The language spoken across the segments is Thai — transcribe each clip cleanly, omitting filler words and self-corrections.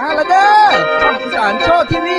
มาแล้วเด้อช่องอีสานโชว์ทีวี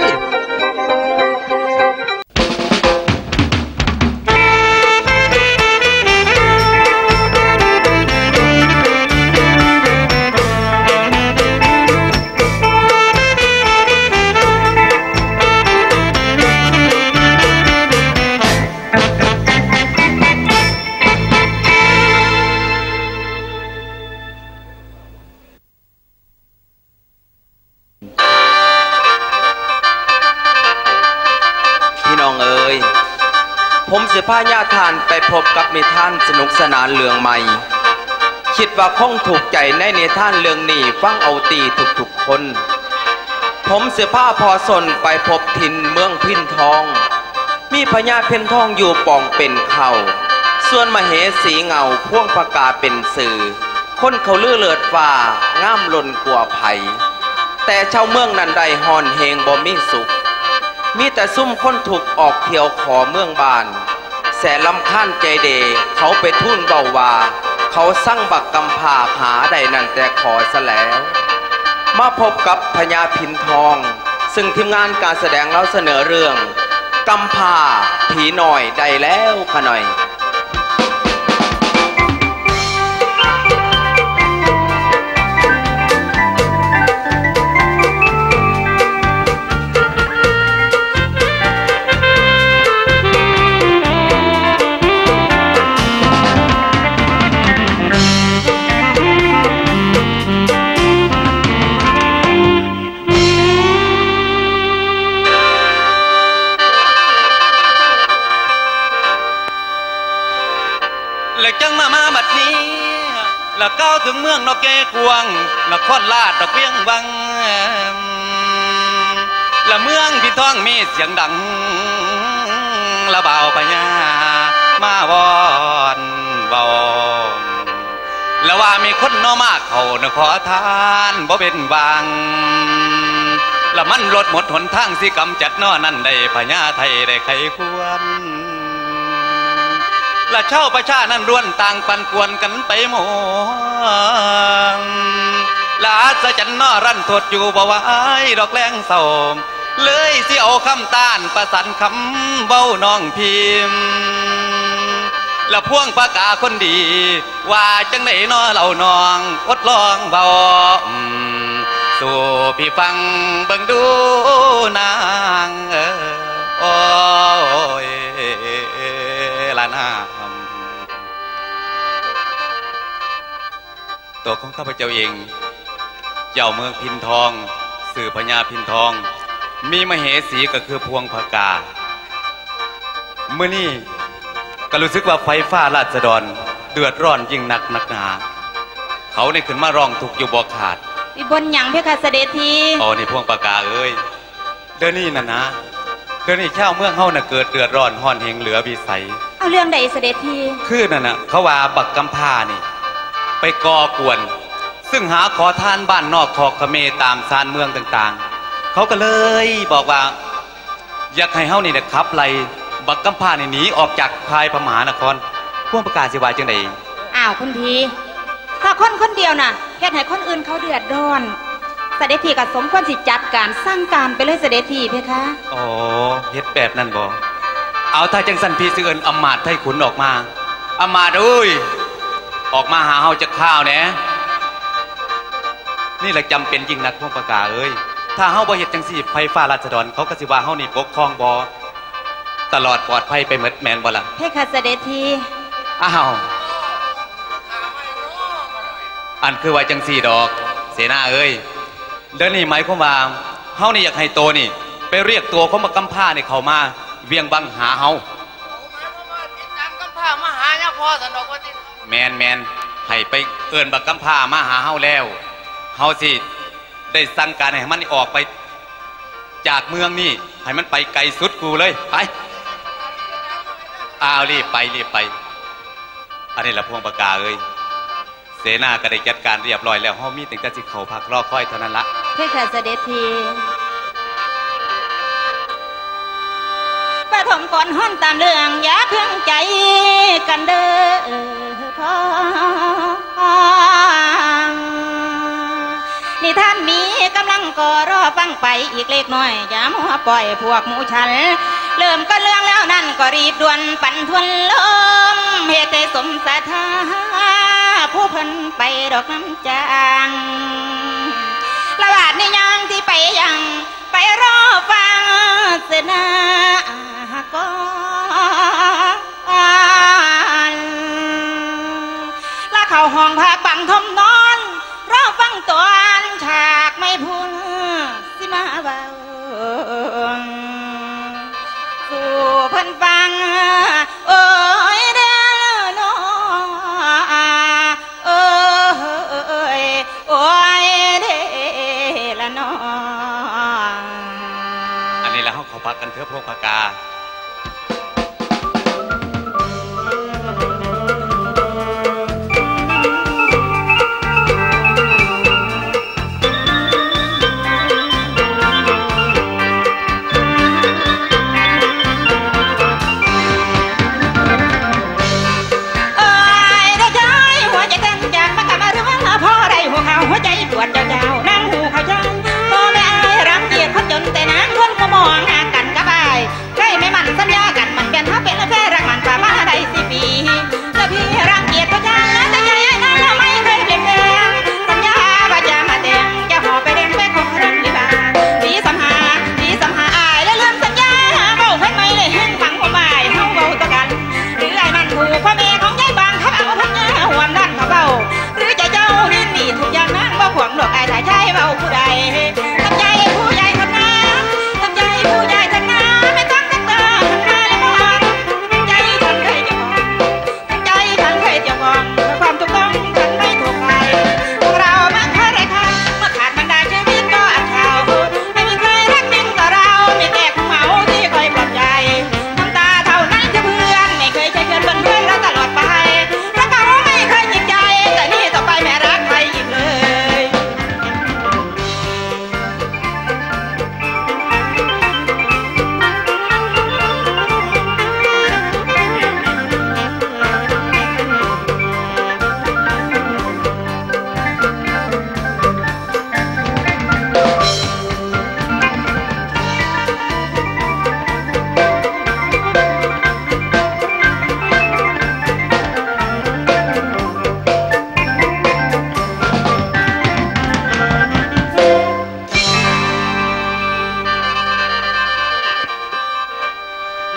ผมสิพาญาทานไปพบกับนิทานสนุกสนานเรื่องใหม่คิดว่าคงถูกใจในนิทานเรื่องนี้ฟังเอาตีทุกๆคนผมสิพาพอสนไปพบถิ่นเมืองพินทองมีพญาเพ็ญทองอยู่ป่องเป็นเขาส่วนมเหสีเงาพ่วงประกาเป็นสื่อคนเขาลือเลิศฟ้างามล้นกว่าไผ่แต่ชาวเมืองนั้นใดฮอนเฮงบ่มีสุขมีแต่ซุ่มคนถูกออกเที่ยวขอเมืองบานแสนลำคาญใจเดเขาไปทุ่นเบาว่าเขาสั่งบักกำพาหาใดนั่นแต่ขอซะแล้วมาพบกับพญาพินทองซึ่งทีมงานการแสดงเราเสนอเรื่องกำพาผีหน่อยใดแล้วขะหน่อยแล้วก้าวถึงเมืองนกแกกวงนครราชดอกเวียงวังละเมืองพินทองมีเสียงดังละเบาพญามาวอนเบาแล้วว่ามีคนน้อมากเขานขอทานบ่เป็นบางละมันรถหมดหนทางสิกำจัดน้อนั่นได้พญาไทยได้ใครควรละเช่าประชานั้นร่วนต่างปันกวนกันไปหมดละสะจันนอรันทดอยู่บ่ไหวดอกแรงเศร้าเลยสิเอาคำต้านประสันคำเบ้าน้องพิมละพ่วงปากกาคนดีว่าจังไหนนอเหล่าน้องอดลองเบาสู่พี่ฟังเบิ่งดูนางโอ้ยละนาตัวของข้าพเจ้าเองเจ้าเมืองพินทองสื่อพญาพินทองมีมเหสีก็คือพวงพกาเมื่อนี้ก็รู้สึกว่าไฟฟ้าราษฎรเดือดร้อนยิ่งหนักหนาเขาได้ขึ้นมาร้องทุกข์อยู่บ่ขาดอีบนหยังเพคะเสด็จทีอ๋อนี่พวงพกาเอ้ยเดี๋ยวนี้นะเดี๋ยวนี้ชาวเมืองเฮาน่ะเกิดเดือดร้อนฮ้อนเฮงเหลือวิสัยเอาเรื่องใดเสด็จทีคือนั่นน่ะเขาว่าบักกำพานี่ไปก่อกวนซึ่งหาขอทานบ้านนอกขอกเขมรตามซานเมืองต่างๆเขาก็เลยบอกว่าอยากให้เฮานี่นะขับไล่บักกำพานี่หนีออกจากภายพมหานครพวกประกาศสิว่าจังได๋อ้าวคุณทีถ้าคนเดียวน่ะเฮ็ดให้คนอื่นเขาเดือดร้อนเสด็จทีก็สมควรสิจัดการสร้างการไปเลยเสด็จทีเพคะอ๋อเฮ็ดแบบนั้นบ่เอาถ้าจังสั่นพี่สิเอิ้นอำมาตย์ไทขุนออกมาอำมาตย์เอ้ยออกมาหาเฮาจะข้าวแหน่นี่แหละจำเป็นยิ่งนักพวกประกาเอ้ยถ้าเฮาบ่เฮ็ดจังซี่ไฟฟ้าราษฎรเขาก็สิว่าเฮานี่ปกครองบ่ตลอดปลอดภัยไปหมดแม่นบ่ล่ะเพคะเสด็จทีอ้าวอันคือว่าจังซี่ดอกเสนาเอ้ยเดี๋ยวนี้หมายความว่าเฮานี่อยากให้โตนี่ไปเรียกตัวของบักกำพร้านี่เข้ามาเวียงบังหาเฮามาหาเนี่ยพ่อสนอกว่าที่แมนให้ไปเอิ้นบักกำพร้ามาหาเฮาแล้วเฮาสิได้สั่งการให้มันออกไปจากเมืองนี่ให้มันไปไกลสุดกูเลยไปรีบไปอันนี้ละพวงปากกาเอ้ยเสนาก็ได้จัดการเรียบร้อยแล้วเฮามีแต่สิเข้าพักรอคอยเท่านั้นละเพคะเสด็จทีปฐมก่อนห้อนตามเรื่องอย่าเพิ่งใจกันเด้อพ่อนิทานมีกำลัง ก็รอฟังไปอีกเล็กน้อยอย่ามัวปล่อยพวกหมูฉันเริ่มก็เรื่องแล้วนั่นก็รีบด่วนปั่นทวนลมเหตุให้สมศรัทธาผู้เพิ่นไปดอกน้ำจางละบาดในยางที่ไปยังไปรอฟังเสนาก่อนละเข้าห้องพักบังทมนอนรอฟังตอนฉากไม่พูดสิมาเบาสู่เพิ่นฟังโอ้ยเด้อน้อโอ้ยโอ้ยเด้อละน้อ อันนี้แล้วเขาพักกันเถอะพวกปากกา หัวใจปวดเจ้านั่งหูเขาช่างพ่อแม่อายรังเกียจเขาจนแต่นางคนก็มองหากันกับอายใครไม่มันสัญญากันมันเป็นถ้าเป็นแล้วแพ้รักมันป่ามาได้10 ปีแต่พี่รังเกียจเขาช่างแต่ใจนางไม่เคยเปลี่ยนแปลงสัญญาว่าจะมาแต่งจะหอบไปแดงไปขอรักหรือเปล่าดีสำหาอายและลืมสัญญาเบาเพิ่นไม่เลยหึงฝังผมอายเฮาเบาต่อกันหรือไอ้มันถูกพ่อแม่ของยายบางเขาเอาพันเนื้อหวมนั่นเขาเบาหรือใจเจ้านี่ดีทุกอย่างนั้นบ่หวงดอกไอ้ถ่ายใช้เบาผู้ใดทำใจผู้ใหญ่ทำนาทำใจผู้ใหญ่ทำนาไม่ต้องตั้งตาทำนาเลยมองใจฉันเคยจะมองใจฉันเคยจะมองความถูกต้องฉันไม่ถูกใครพวกเรามันเคยได้ค่ะเมื่อขาดมันได้ชีวิตก็อับเฉาไม่มีใครรักจริงต่อเรามีแต่ผู้เหมาที่คอยปลอบใจน้ำตาเท่านั้นจะเพื่อนไม่เคยใช่เพื่อนเพื่อนเราตลอดไปรักเขาไม่เคยจริงใจแต่นี่ต่อไปแม่รักใครอีกเลย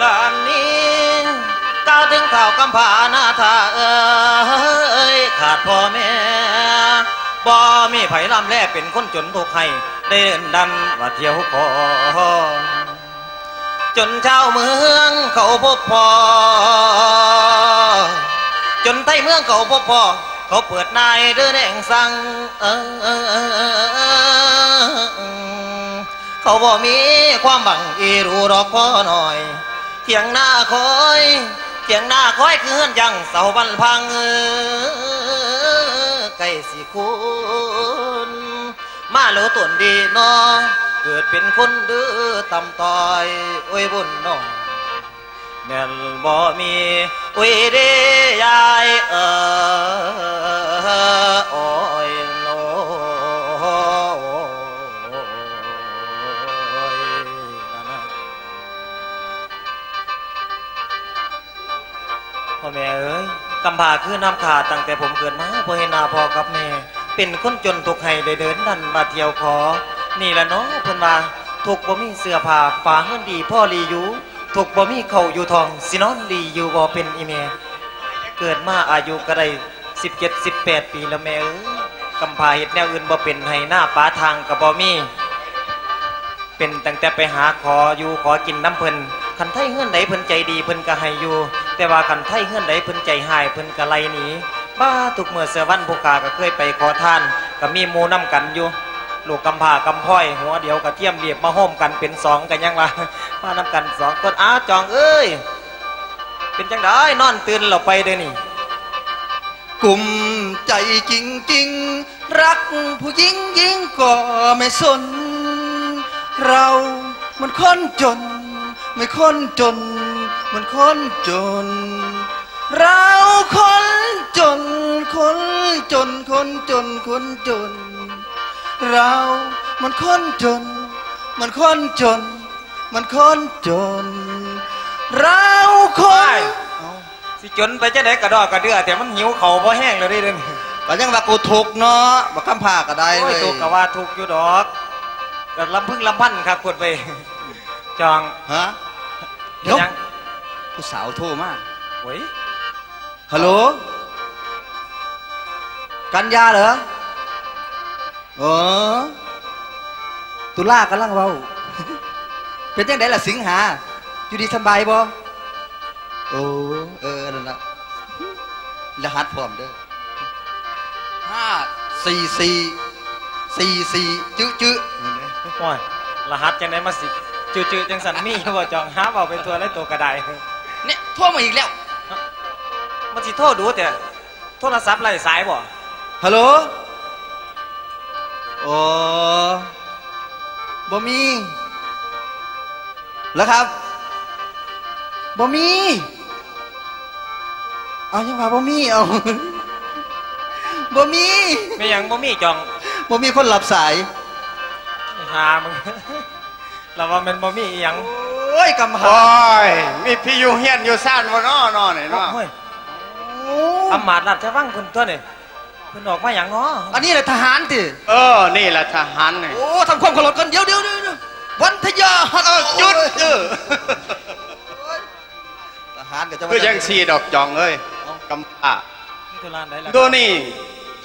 ลานนี้ก้าวถึงเท่ากำผาหน้าทาขาดพ่อแม่บ่มีไผลำแลเป็นคนจนทุกข์ให้ได้เดินดันว่าเที่ยวขอจนชาวเมืองเขาพบพอจนไทยเมืองเขาพบพอเขาเปิดนายเดินแดงสั่งเขาบ่มีความบังอีรู้ดอกพ่อหน่อยเถียงหน้าคอยเถียงหน้าคอยคือเฮือนยังเสาบันพังใกล้สิคุณมาโลตุนดีนอเกิดเป็นคนดื้อต่ำต้อยโอ้ยบุญน้องแม่นบ่มีโอ้ยเด้ยายโอ้ยโนพ่อแม่เอ้ยกำพร้าคือน้ำขาดตั้งแต่ผมเกิดมาพอเห็นหน้าพ่อกับแม่เป็นคนจนทุกข์ให้ได้เดินดันมาเที่ยวขอนี่ละเนาะเพิ่นว่าทุกบ่มีเสื้อผ้าฝาเงินดีพ่อลีอยู่ทุกบ่มีเข้าวอยู่ทองสินอนดีอยู่บ่เป็นอีแม่เกิดมาอายุก็ได้17-18 ปีแล้วแม่เอ้ยกำพร้าเฮ็ดแนวอื่นบ่เป็นให้หน้าป้าทางก็บ่มีเป็นตั้งแต่ไปหาขออยู่ขอกินน้ำเพิ่นคันไทยเฮือนใดเพิ่นใจดีเพิ่นก็ให้อยู่แต่ว่าคันไทยเฮือนใดเพิ่นใจหายเพิ่นก็ไล่หนีบ้าทุกเมื่อเสือวันผู้กาก็เคยไปขอทานก็มีหมู่นำกันอยู่ลูกกำพร้ากำพ้อยหัวเดียวกระเทียมเรียบมาโฮมกันเป็น2กันยังวะมานำกัน2คนอ้าจองเอ้ยเป็นจังไดนอนตื่นเราไปเด้อนี่ กลุ่มใจจริงๆรักผู้หญิงยิ่งก็ไม่สนเรามันคนจนไม่คนจนมันคนจนเราคนจนคนจนคนจนคนจนเรา มันคนจน มันคนจน มันคนจน เราคน สิจนไปจะไหนกระดอกกระเดือแต่มันหิวเขาเพราะแห้งเลยดิเด่น ก็ยังว่ากูถูกเนาะบักคำพาก็ได้ โอ้ เลย ย ถูกกับว่าถูกอยู่ดอกแต่ลำพึ่งลำพันครับกดไปจอง ฮะ เดี๋ยวยัง ผู้สาวโทรมา โอ้ย ฮัลโหลกันยาเหรอเออตุลากำลังเว้า เป็นยังไงล่ะสิงหาอยู่ดีสบายบ่โอ้นั่นละรหัสพร้อมเด้อ54444จื้อ โอ้ยรหัสจังไหนมาสิจืๆจังสันมีบ่จองหาเอาไปทัวร์และตัวกระได เนี่ยโทรมาอีกแล้ว มันสิโทษดูแต่โทรศัพท์ไร้สายบ่ ฮัลโหลโอ้บ่มีแล้วครับบ่มีเอายังว่าบ่มีเอา บ่มี ไม่หยังบ่มีจอง บ่มีคนรับสาย หามึง เราว่ามันบ่มีอีหยัง โอ้ยกำหา โอ้ยมีพี่อยู่เฮียนอยู่ซ่านบ่น้อนอนี่เนาะ โอ้ยอำมาตย์ราชวังเพิ่นตัวนี่เพิ่นออกมาหยังเนาะ อันนี้แหละทหารติ เออนี่แหละทหารนี่ โอ้ทำความเคารพกันเดี๋ยววันทยาหัด จุดทหารก็จะ คือยังสีดอกจองเอ้ยกำพร้า นี่ตัวร้านใดล่ะ ตัวนี้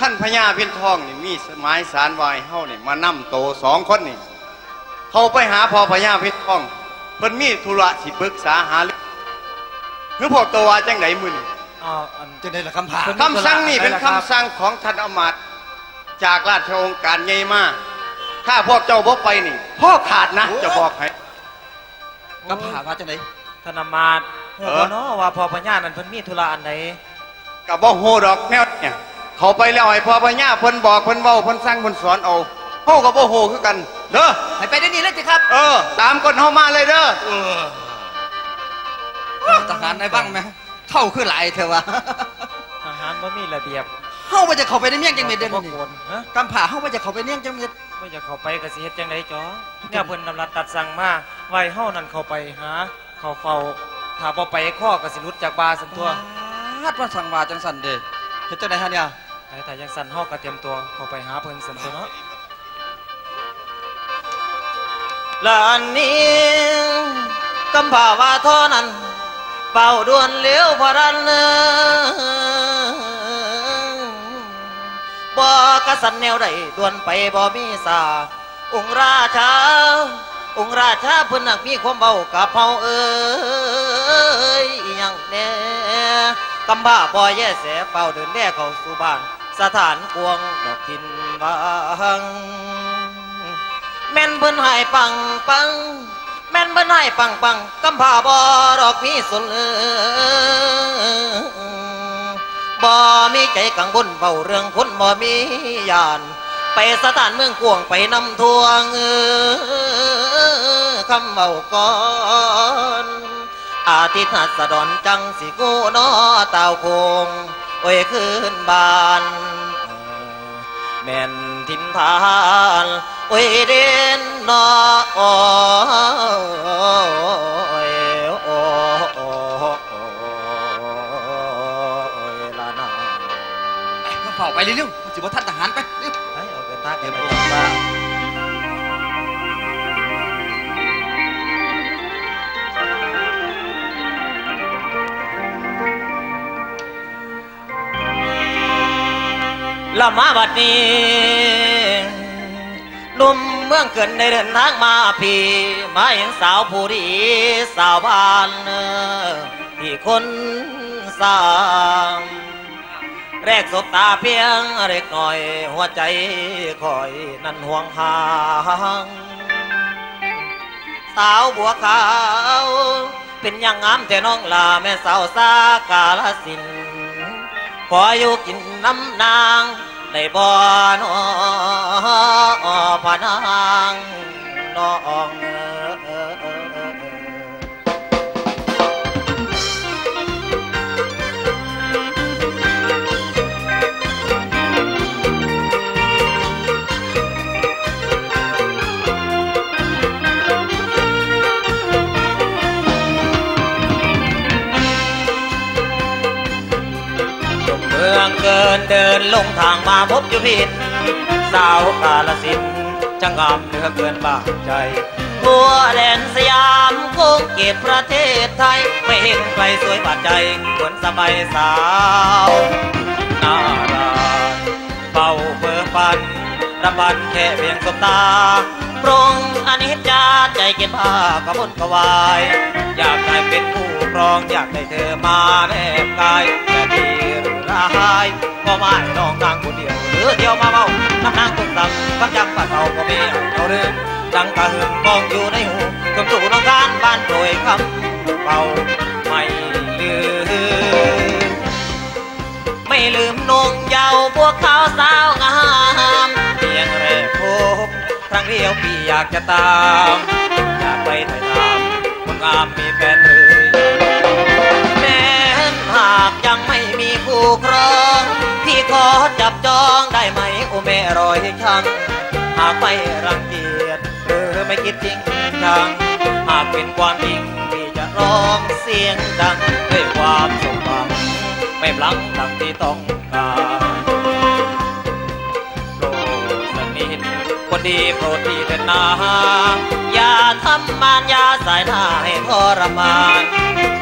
ท่านพญาพินทองนี่มีหมายสารวายเฮานี่มานำโต2คนนี่เขาไปหาพ่อพญาพินทองเพิ่นมีธุระสิปรึกษาหารือคือพวกตัวว่าจังไดมื้อนี่ อ๋ออัน จะได้ละคำพา คำสั่งนี่เป็นคำสั่งของท่านอมาตย์จากราชองค์การใหญ่มาถ้าพวกเจ้าบ่ไปนี่พ่อขาดนะจะบอกให้ กำพาว่าจังได ธนมาตย์ฮู้บ่เนาะว่าพ่อพญานั่นเพิ่นมีธุระอันใด ก็บ่ฮู้ดอกแนวเนี่ยเขาไปแล้วให้พ่อพญาเพิ่นบอกเพิ่นเว้าเพิ่นสั่งเพิ่นสอนเอาเฮาก็บ่ฮู้คือกันเด้อ ให้ไปได้นี่เลยสิครับ ตามคนเฮามาเลยเด้อ ทหารในบ้างไหมเท่าคือหลายเถอะวะ ทหารบ่มีระเบียบ เฮาว่าจะเข้าไปในเมียงจังเม็ดเด่น บ่ นี่ ควรฮะ กำผาเฮาว่าจะเข้าไปในเมียงจังเม็ด บ่อยากเข้าไปก็สิเฮ็ดจังไดจ๋อเนี่ยเพิ่นดำรัสตัดสั่งมาไว้เฮานั่นเข้าไปหาเข้าเฝ้าถ้าบ่ไปข้อก็สิหลุดจากบาซั่นตัว ฮัดว่าสั่งว่าจังสั่นเด้เฮ็ดจังได๋ฮะเนี่ย แต่ยังสั่นเฮาก็เตรียมตัวเข้าไปหาเพิ่นซั่นตัวเนาะและอันนี้กำบ่าว่าเท่านั้นเป่าด่วนเลี้ยวพรันบ่กระสันแนวใดด่วนไปบ่มีสาองค์ราชาเพิ่นนักมีความเบากับเฮาเอ้ยอิหยังแน่กำบ้าบ่แย่แสเป่าเดินแด่เข้าสู่บ้านสถานกวงดอกทินบางแม่นเพิ่นให้ปังแม่นเพิ่นให้ปังกำบ้าบ่ดอกมีสนบ่มีใจกังวลเบาเรื่องคนบ่มียานไปสถานเมืองกวงไปนำทวงคำเบาก่อนอาทิตย์หัสดรจังสิกูนอเต่าคงโอ้ยคืนบานแม่นทินทานโอ้ยเด่นนอโอ้ยโอ้ยลานา เฝ้าไปเร็วๆสิบ่ทันทหารไปเร็ว ไปเอาเดินทางกันไป มา ละมาบัดนี้หนุ่มเมืองเกินได้เดินทางมาพี่มาเห็นสาวผู้ดีสาวบ้านที่คนสร้างแรกสบตาเพียงเล็กหน่อยหัวใจคอยนั่นห่วงหางสาวบัวขาวเป็นอย่างงามแต่น้องลาแม่สาวสากาลสินขออยู่กินน้ำนางได้บ่นอพะนางน้อง เดินลงทางมาพบอยู่พินสาวกาลสินธุ์ช่างงามเหลือเกินบาดใจบัวแดนสยามคงเก็บประเทศไทยไม่เห็นใครสวยบาดใจเหมือนสมัยสาวน่ารักเป่าเปิดปันรำพันแค่เพียงสบตาปรงอนิจจาใจเก็บผ้ากระบนกระวายอยากได้เป็นผู้ครองอยากได้เธอมาแนบกายจะดีหรือร้ายก็ไม่น้องนางคนเดียวหรือเดียวมาเมาน้ำนางตุ้มตังฟังจำปัดเอาก็มีเอาเรื่องดังกระหึ่มมองอยู่ในหูจมสู่น้องการบ้านโปรยคำเป่าไม่ลืมไม่ลืมนงเยาว์พวกเขาสาวงามเพียงแรกพบครั้งเดียวพี่อยากจะตามอยากไปถ่ายตามคนงามมีแฟนหรือแม้หากยังไม่มีผู้ครองพี่ขอจับจองได้ไหมโอแม่รอยชังหากไม่รังเกียจหรือไม่คิดจริงจังหากเป็นความจริงพี่จะร้องเสียงดังด้วยความสมหวังไม่พลั้งดังที่ต้องการโปรดสักนิดคนดีโปรดที่เถิดนาอย่าทำมารยาสายหน้าให้ทรมาน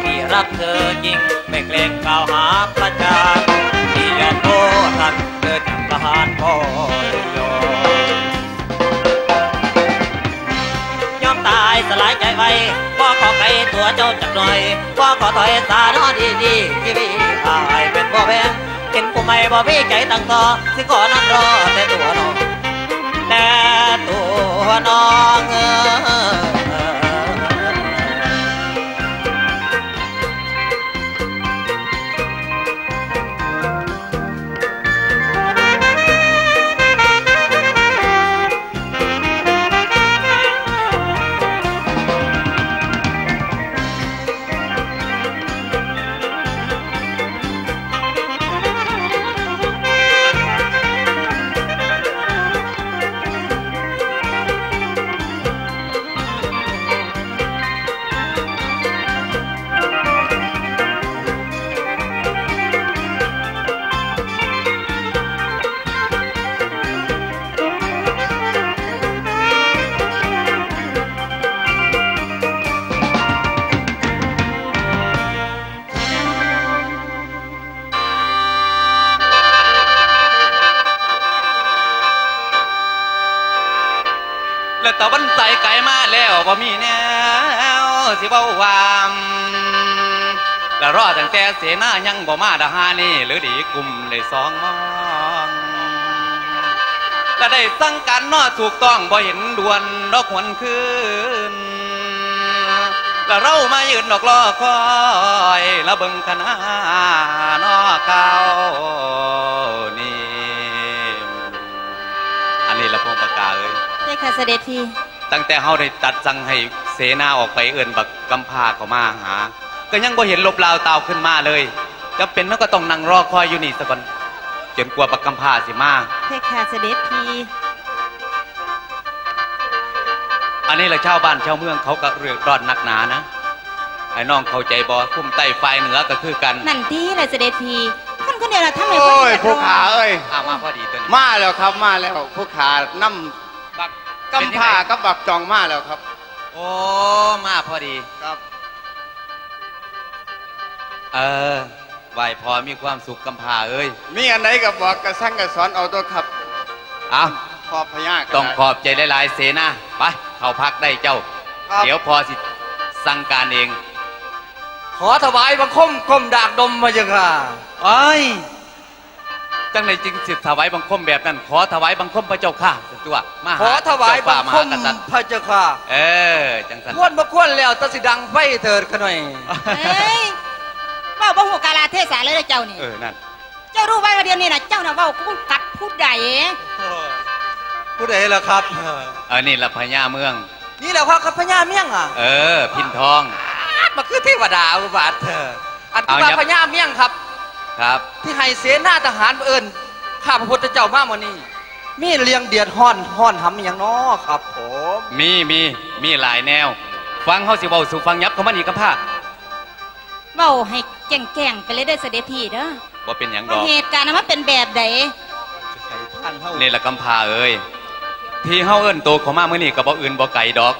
พี่รักเธอจริงไม่เกรงกล่าวหาประจานที่ยอมโทษท่านเกิดจากประหารพ่อยอมตายสลายใจไว้ว่าขอไกลตัวเจ้าจักหน่อยว่าขอถอยสาน้อดีที่พี่อายเป็นพ่อแพงเห็นผู้ไม่บ่พี่ใจตั้งต่อสิขอนั่งรอแต่ตัวน้องแต่ตัวน้องตะวันใสไก่มาแล้วบ่มีแนวสิเว้าวามแล้วรอตั้งแต่เสนายังบ่มาดาหานี่หรือดีกลุ่มได้สองมองและได้สั่งการนอถูกต้องบ่เห็นด่วนดอกหวนคืนแล้วเรามายืนดอกล้อคอยแล้วเบิ่งคณะนอเขานี่อันนี้ละพงปากกาเอ้ยได้ค่ะเสด็จพี่ตั้งแต่เฮาได้ตัดสั่งให้เสนาออกไปเอิ้นบักกำพร้าเข้ามาหาก็ยังบ่เห็นลบลาวตาวขึ้นมาเลยจะเป็นมันก็ต้องนั่งรอคอยอยู่นี่ซะก่อนจนกว่าบักกำพร้าสิมาได้ค่ะเสด็จพี่อันนี้แหละชาวบ้านชาวเมืองเขาก็เรือกร้อนนักหนานะไอ้น้องเข้าใจบ่คุ้มใต้ฝ่ายเหนือก็คือกันนั่นที่แหละเสด็จพี่ท่านคนเดียวล่ะทำไมคน โอ้ยผู้ขาเอ้ยมาพอดีตัวนี้มาแล้วครับมาแล้วผู้ขานํบักกำพร้ากับบักจองมาแล้วครับโอ้มาพอดีครับไหวพอมีความสุขกำพร้าเอ้ยมีอันไหนกับบอกกระสั่งกระสอนเอาตัวครับขอบพญาต้องขอบใจหลายๆเสนาไปเข้าพักได้เจ้าเดี๋ยวพอสิสั่งการเองขอถวายบังคมก้มดากดมมาอย่างค่ะไอ้จังในจริงสิถวายบังคมแบบนั้นขอถวายบังคมพระเจ้าข้าตัวมาขอถวายบังคมพระเจ้าข้าจังสันควรบ่ควรแล้วตะสิดังไฟเถิดขน่อยเว้าบ่ฮู้กาลเทศะเลยเจ้านี่นั่นเจ้ารู้ไว้ว่าเดี๋ยวนี้น่ะเจ้าน่ะเว้ากูกัดผู้ใดล่ะครับนี่ละพญาเมืองนี่แหละครับพญาเมียงพินทองมันคือเทวดาอุบาทเธออันที่ว่าพญาเมียงครับที่ให้เสนาทหารเอิญข้าพระพุทธเจ้ามาวันนี้มีเลี้ยงเดียดห้อนหำอย่างน้อครับผมมีหลายแนวฟังเขาสิเบาสู่ฟังยับเขามานี่กับผ้าเบาให้แก่งไปเลยได้เสด็จพี่เด้อ บ่เป็นหยังดอก เหตุการณ์นั้นมันเป็นแบบใด ไข่ท่านเฮา นี่ละกำพร้าเอ้ยที่เฮาเอิ้นโตเขามาเมื่อนี้ก็บ่อื่นบ่ไกลดอก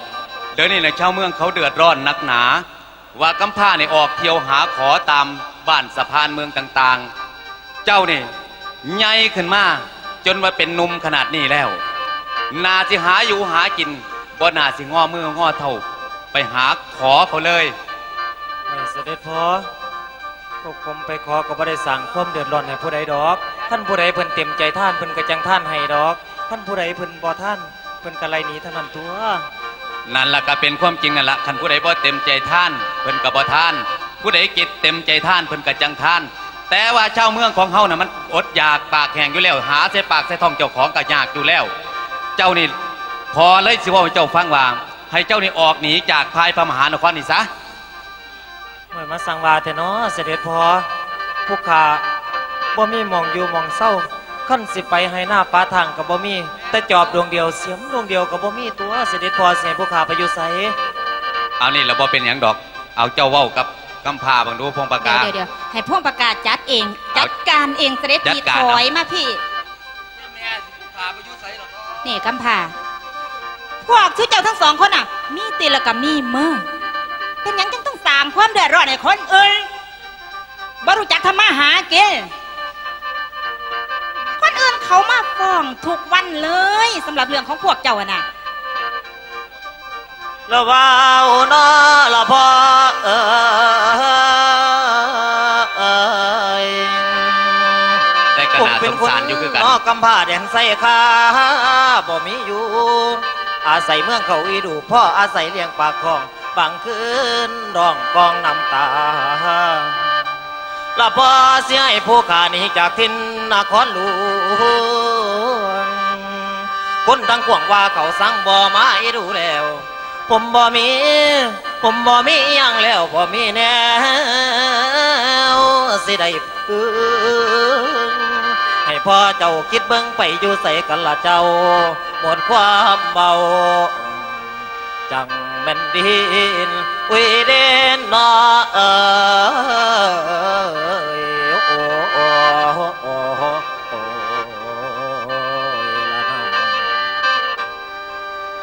เดี๋ยวนี้นะชาวเมืองเขาเดือดร้อนนักหนา ว่ากำพร้าเนี่ยออกเที่ยวหาขอตามบ้านสะพานเมืองต่างๆ เจ้านี่ใหญ่ขึ้นมาจนว่าเป็นหนุ่มขนาดนี้แล้วนาสิหาอยู่หากินบ่นาสิง้อมือง้อเท่าไปหาขอเขาเลย ไม่เสด็จพ่อพวกผมไปขอก็บ่ได้สั่งความเดือดร้อนให้ผู้ใดดอก ท่านผู้ใดเพิ่นเต็มใจท่านเพิ่นก็จังท่านให้ดอก ท่านผู้ใดเพิ่นบ่ท่านเพิ่นก็ไล่หนีเท่านั้นตัว นั่นล่ะก็เป็นความจริงนั่นล่ะคันผู้ใดบ่เต็มใจท่านเพิ่นก็บ่ท่าน ผู้ใดกิจเต็มใจท่านเพิ่นก็จังท่าน แต่ว่าชาวเมืองของเฮาน่ะมันอดอยากปากแห้งอยู่แล้วหาใส่ปากใส่ท้องเจ้าของก็ยากอยู่แล้ว เจ้านี่พอเลยสิเว่าให้เจ้าฟังว่าให้เจ้านี่ออกหนีจากภายพระมหานครนี่ซะ ไม่มาสั่งว่าแต่เนาะเสด็จพ่อผู้ข้าบ่มีหมองอยู่หมองเศร้าขั้นสิไปให้หน้าป้าทางก็บ่มีแต่จอบดวงเดียวเสียมดวงเดียวก็บ่มีตัวเสด็จพ่อสิให้ผู้ข้าไปอยู่ไส เอานี่เราบ่เป็นหยังดอก เอาเจ้าเว้ากับกำพร้าบังดูพงประกาศ เดี๋ยวให้พวกประกาศจัดเอง จัดการเองเสด็จ จั พี่ ดการ ถ เนาะ อยมาพี่ นี่กำพร้าพวกชื่อเจ้าทั้งสองคนอ่ะ มีตีละกับมีเมื่อเป็นหยังจังต้องสร้างความเดือดร้อนให้คนอื่นบ่รู้จักทำมาหากินคนอื่นเขามาฟ้องทุกวันเลยสำหรับเรื่องของพวกเจ้าอะน่ะ ละว่าวเนาะละพ่อย แต่ก็น่าสงสารอยู่คือกัน นอกกำผ้าแดนใส่ขาบ่มีอยู่ อาศัยเมืองเขาอีดูพ่ออาศัยเลี้ยงปากคลองบางคืนร้องกองน้ำตาละพ่อเสียให้ผู้ขาหนีจากทินนครหลวงคนทั้งขวงว่าเขาสั่งบ่มาอีดูแล้ว ผมบ่มีอิหยังแล้วบ่มีแนวสิได้พึ่งให้พ่อเจ้าคิดเบิ่งไปอยู่ใส่กันละเจ้าหมดความเบาจังแม่นดินวิเดนนอโอ้โอ้โอ้โอ้ละน้อง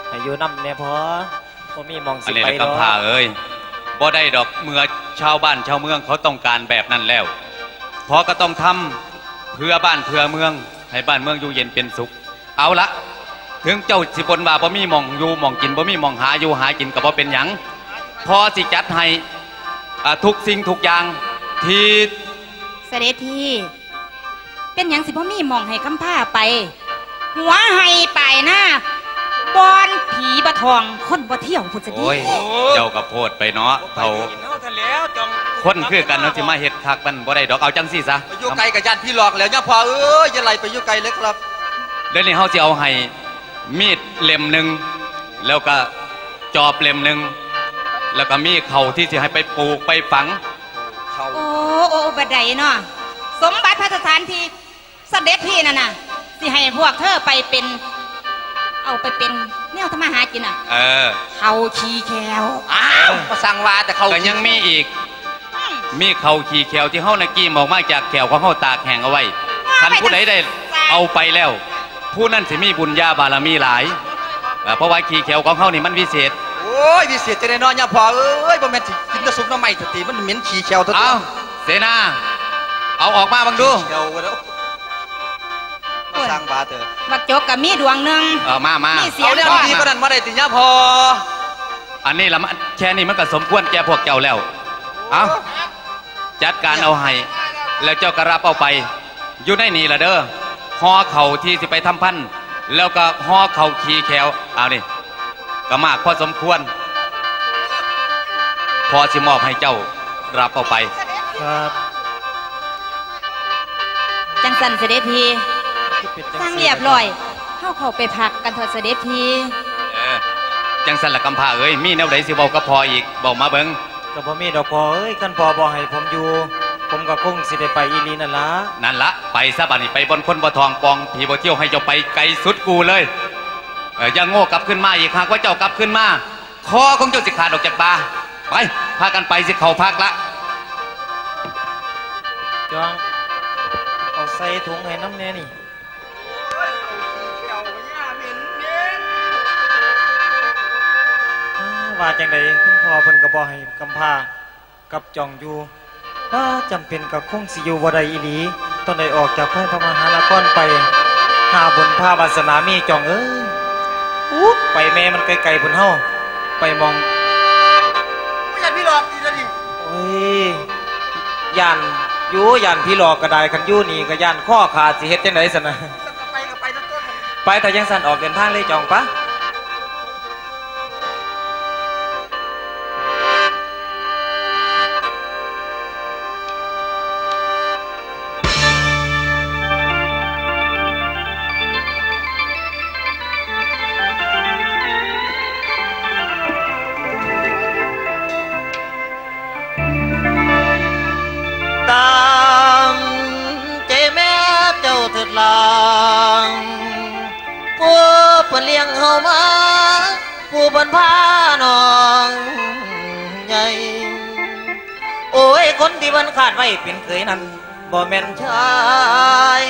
ให้อยู่นำแน่พ่อบ่มีหมอง อั สิ นนี้ ไป แหละ ดอก กำพร้าเอ้ยบ่ได้ดอกเมื่อชาวบ้านชาวเมืองเขาต้องการแบบนั้นแล้วพอก็ต้องทำเพื่อบ้านเพื่อเมืองให้บ้านเมืองอยู่เย็นเป็นสุข เอาละถึงเจ้าสิบนว่าบ่มีหมองอยู่หมองกินบ่มีหมองหาอยู่หากินก็บ่เป็นหยังพอสิจัดให้ทุกสิ่งทุกอย่างที่ เสด็จพี่เป็นหยังสิพ่อมีหมองให้กำผ้าไป หัวให้ไปหน้าบอนผีบะทองคนบ่เที่ยวพุทธดี โอ้ยเจ้าก็โพดไปเนาะเท่าคนคือกันเนาะที่มาเฮ็ดคักมันบ่ได้ดอกเอาจังซี่ซะ ไปอยู่ไกลกับญาติพี่หลอกแล้วย่าพออย่าไหลไปอยู่ไกลเลยครับ เดี๋ยวนี้เฮาสิเอาให้มีดเล่มหนึ่งแล้วก็จอบเล่มหนึ่งแล้วก็มีเข่าที่สิให้ไปปลูกไปฝัง เขา โอ้บัดใดเนาะสมบัติพระสถานที่เสด็จพี่นั่นน่ะสิให้พวกเธอไปเป็น เอาไปเป็นแนวทำมาหากินอ่ะ เออ เขาขี้แคว อ้าวมาสั่งว่าแต่เขา ก็ยังมีอีก อืม มีเข่าขี่แขวที่เฮานะกี้ออกมาจากแขวของเฮาตากแห้งเอาไว้คันผู้ใดได้เอาไปแล้ว ผู้นั้นสิมีบุญญาบารมีหลายเพราะว่าขี่แขวของเฮานี่มันวิเศษ โอ้ยวิเศษจะได้นอนย่าพอบ่แม่นสิกินแต่ซุปน้ำใหม่สติมันเหม็นขี้เขียวเท่า เอาเสนาเอาออกมาบังดู เขียวแล้วมาสั่งว่าเถอะ บักจกกับมีดวงหนึ่ง มา มีเสีย เอา ง เนี่ย ก่อน ดีกว่านั้นมาได้ติย่าพอ อันนี้ละมันแค่นี้มันก็สมควรแก่พวกเจ้าแล้วเอาจัดการเอาให้แล้วเจ้าก็รับเอาไปอยู่ในนี่ละเด้อห่อเข่าที่สิไปทำพันธุ์แล้วก็ห่อเข่าขี่แขวเอานี่ก็มากพอสมควร พอสิมอบให้เจ้ารับเอาไป ครับ จังสันเสด็จพี่ คือเป็น สร้างเรียบร้อยเข้าไปพักกันเถอะเสด็จพี่ เออจังสันละกำพร้าเอ้ยมีแนวใดสิเว้าก็พออีกบอกมาเบิ่ง ก็บ่มีดอกพอเอ้ยคันพอบ่ให้ผมอยู่ ผมก็คงสิได้ไปอีหลีนั่นล่ะ นั่นละไปซะบัดนี้ไปบนคนบ่ทองปองผีบ่เที่ยวให้เจ้าไปไกลสุดกูเลยอย่าโง่กลับขึ้นมาอีกหากว่าเจ้ากลับขึ้นมาคอของเจ้าสิขาดออกจากบ่าไปพากันไปสิเข้าพักละ จอง ใส่ถุงให้น้ำแน่นี่ว่าจังใดคุณพ่อเพิ่นก็บ่ให้กำพร้ากับจองอยู่ว่าจำเป็นกับคงสิอยู่บ่ได้อีหลีตอนได้ออกจากพระมหานครไปหาบุญพาวาสนามีจองเอ้ยอุ๊บไปแม่มันไกลๆพุ่นเฮาไปมอง ไม่อยากพี่หลอกอีกแล้วดิ โอ้ยย่านอยู่ย่านพี่หลอกก็ได้คันอยู่นี่ก็ย่านข้อขาดสิเฮ็ดจังได๋ซั่นน่ะ ไปกับไปทั้งต้น ไปแต่ยังสั่นออกเดินทางเลยจองปะตามใจแม่เจ้าเถิดลางผู้เพิ่นเลี้ยงเฮามาผู้เพิ่นพาน้องใหญ่โอ้ยคนที่เพิ่นขาดไว้เป็นเคยนั้นบ่แม่นชาย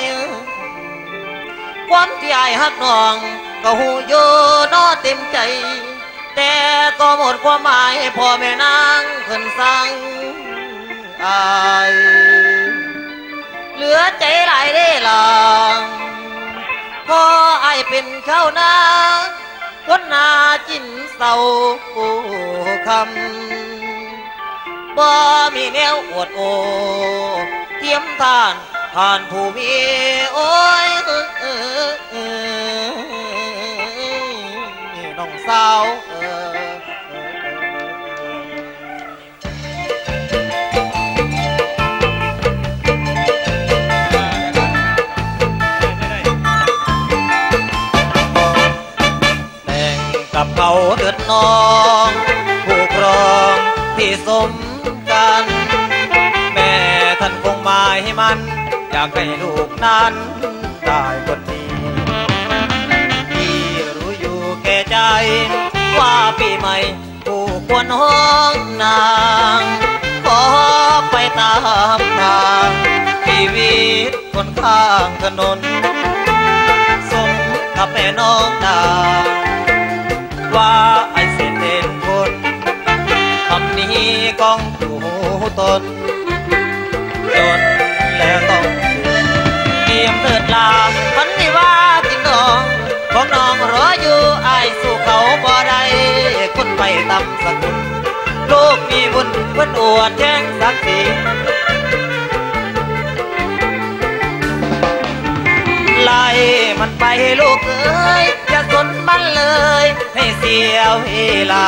ความที่อ้ายฮักน้องก็ฮู้อยู่น้อเต็มใจ แต่ก็หมดความหมายพ่อแม่นางเพิ่นสั่งอายเหลือใจหลายได้หลังพอไอายเป็นข้าวนาคนนาจินเศร้าคำบ่มีแนวอวดโอเทียมทานผ่านผู้มีโอ้ยน้องสาวกับเขาเดือดน้องผู้ครองที่สมกัน แม่ท่านคงหมายให้มัน อยากให้ลูกนั้นได้คนดีที่รู้อยู่แก่ใจ ว่าปีใหม่ผู้ควรห้องนาง ขอไปตามทางชีวิตคนข้างถนนสมกับแม่น้องนางว่าไอ้เส้นเด่นคนคำนี้ก้องอยู่ตนจนแล้วต้องเกียมเถิดลาวันนี้ว่าจริงน้องของน้องรออยู่ไอ้สู้เขาบ่ได้คนไปตำสกุลลูกมีบุญเพิ่นอวดแจ้งศักดิ์ศรีไล่มันไปลูกเอ้ยอย่าสนมันเลยให้เสียเวลา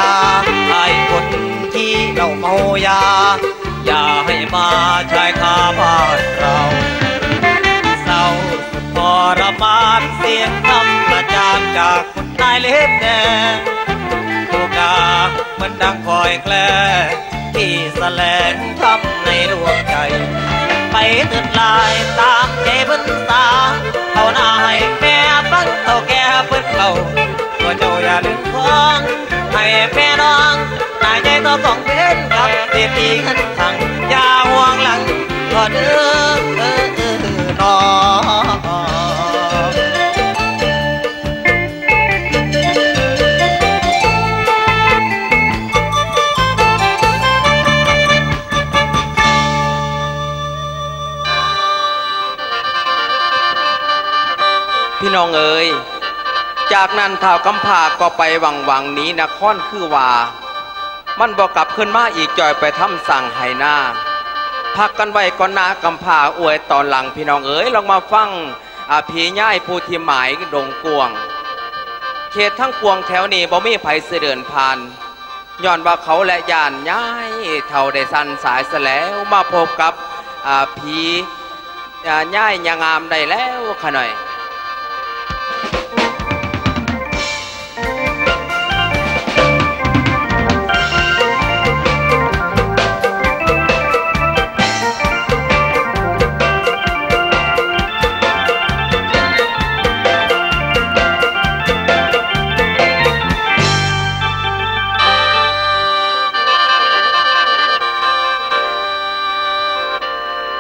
ไอ้คนที่เราเมายาอย่าให้มาชายคาบ้านเราเศร้าสุดทรมานเสียงคำประจานจากคนนายเล็บแดงถูกด่าเหมือนดังคอยแคลที่แสลงทำในดวงใจไปเถิดลายตามใจเพิ่นตาเอาหน้าให้แม่ฟังเอาแก่เพิ่นเราก็เจ้าอย่าลืมของให้แม่น้องนายใจต่อสองเป็นกับเสียทีเงินถังอย่าห่วงหลังก็เด้อน้อง พี่น้องเอ๋ยจากนั้นท้าวกำพร้าก็ไปหวังหนีนครคือว่ามันบอกกลับขึ้นมาอีกจอยไปทำสั่งไหหน้าพักกันไว้ก่อนนากำพร้าอวยตอนหลังพี่น้องเอ๋ยลองมาฟังผีย่ายผู้ที่หมายดงกวงเขตทั้งกวงแถวนี้บ่มีไผเสด็จผ่านย้อนว่าเขาและย่านย่ายเท่าได้สั้นสายซะแล้วมาพบกับผีย่ายยางามได้แล้วขะหน่อย